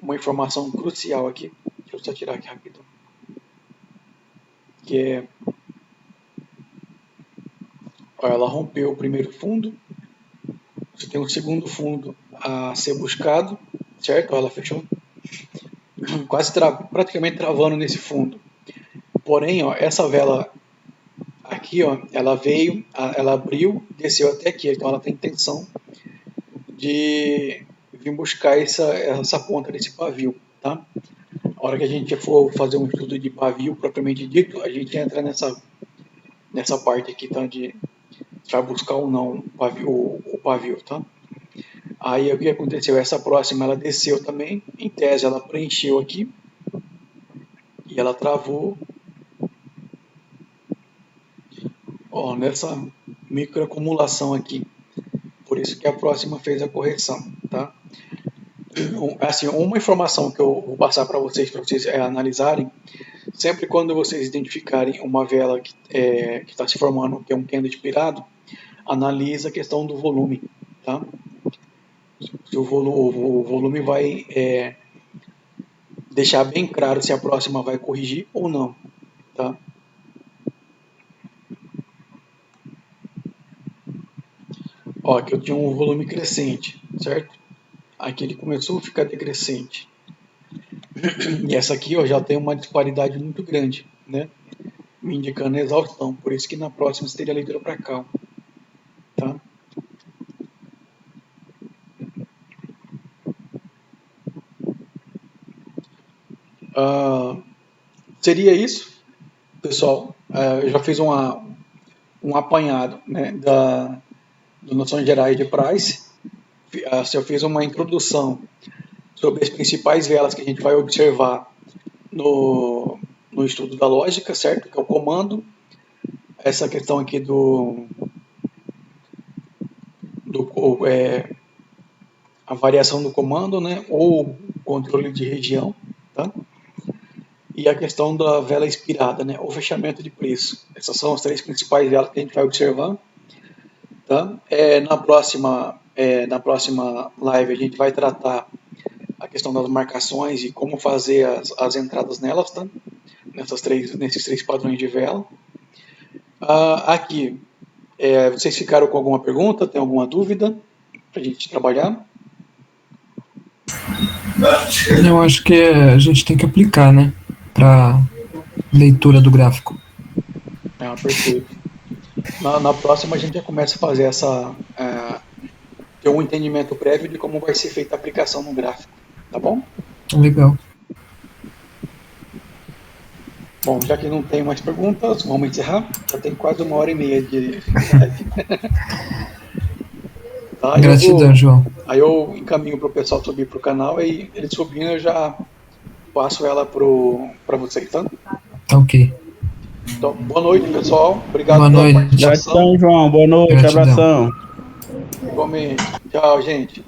uma informação crucial aqui. Deixa eu só tirar aqui rapidão. Que é... Ó, ela rompeu o primeiro fundo. Você tem um segundo fundo a ser buscado, certo? Ó, ela fechou praticamente travando nesse fundo. Porém, ó, essa vela aqui, ó, ela veio, ela abriu, desceu até aqui. Então ela tem intenção de vir buscar essa ponta desse pavio, tá? A hora que a gente for fazer um estudo de pavio propriamente dito, a gente entra nessa parte aqui, tá? De vai buscar ou não o pavio, tá? Aí o que aconteceu? Essa próxima ela desceu também, em tese ela preencheu aqui e ela travou, ó, nessa microacumulação aqui. Por isso que a próxima fez a correção, tá? Assim, uma informação que eu vou passar para vocês analisarem, sempre quando vocês identificarem uma vela que está se formando, que é um candle expirado, analisa a questão do volume, tá? Se o volume vai deixar bem claro se a próxima vai corrigir ou não, tá? Ó, aqui eu tinha um volume crescente, certo? Aqui ele começou a ficar decrescente. E essa aqui, ó, já tem uma disparidade muito grande, né? Me indicando exaustão. Por isso que na próxima você teria a leitura para cá, tá? Seria isso, pessoal. Eu já fiz um apanhado, né, das noções gerais de price. Eu fiz uma introdução sobre as principais velas que a gente vai observar no estudo da lógica, certo? Que é o comando, essa questão aqui a variação do comando, né? Ou controle de região, tá? E a questão da vela expirada, né? O fechamento de preço. Essas são as três principais velas que a gente vai observar, tá? Na próxima na próxima live a gente vai tratar a questão das marcações e como fazer as entradas nelas, tá? Nesses três padrões de vela. Aqui, vocês ficaram com alguma pergunta? Tem alguma dúvida para a gente trabalhar? Eu acho que a gente tem que aplicar, né? Para leitura do gráfico. Perfeito. Na próxima a gente já começa a fazer ter um entendimento prévio de como vai ser feita a aplicação no gráfico, tá bom? Legal. Bom, já que não tem mais perguntas, vamos encerrar. Já tem quase 1h30 de live. Tá, Gratidão, João. Aí eu encaminho para o pessoal subir para o canal e ele subindo eu já passo ela para vocês, tá? Tá ok. Então, boa noite, pessoal. Obrigado Boa pela noite. participação. Gratidão, João. Boa noite, Gratidão. abração. Igualmente. Tchau, gente.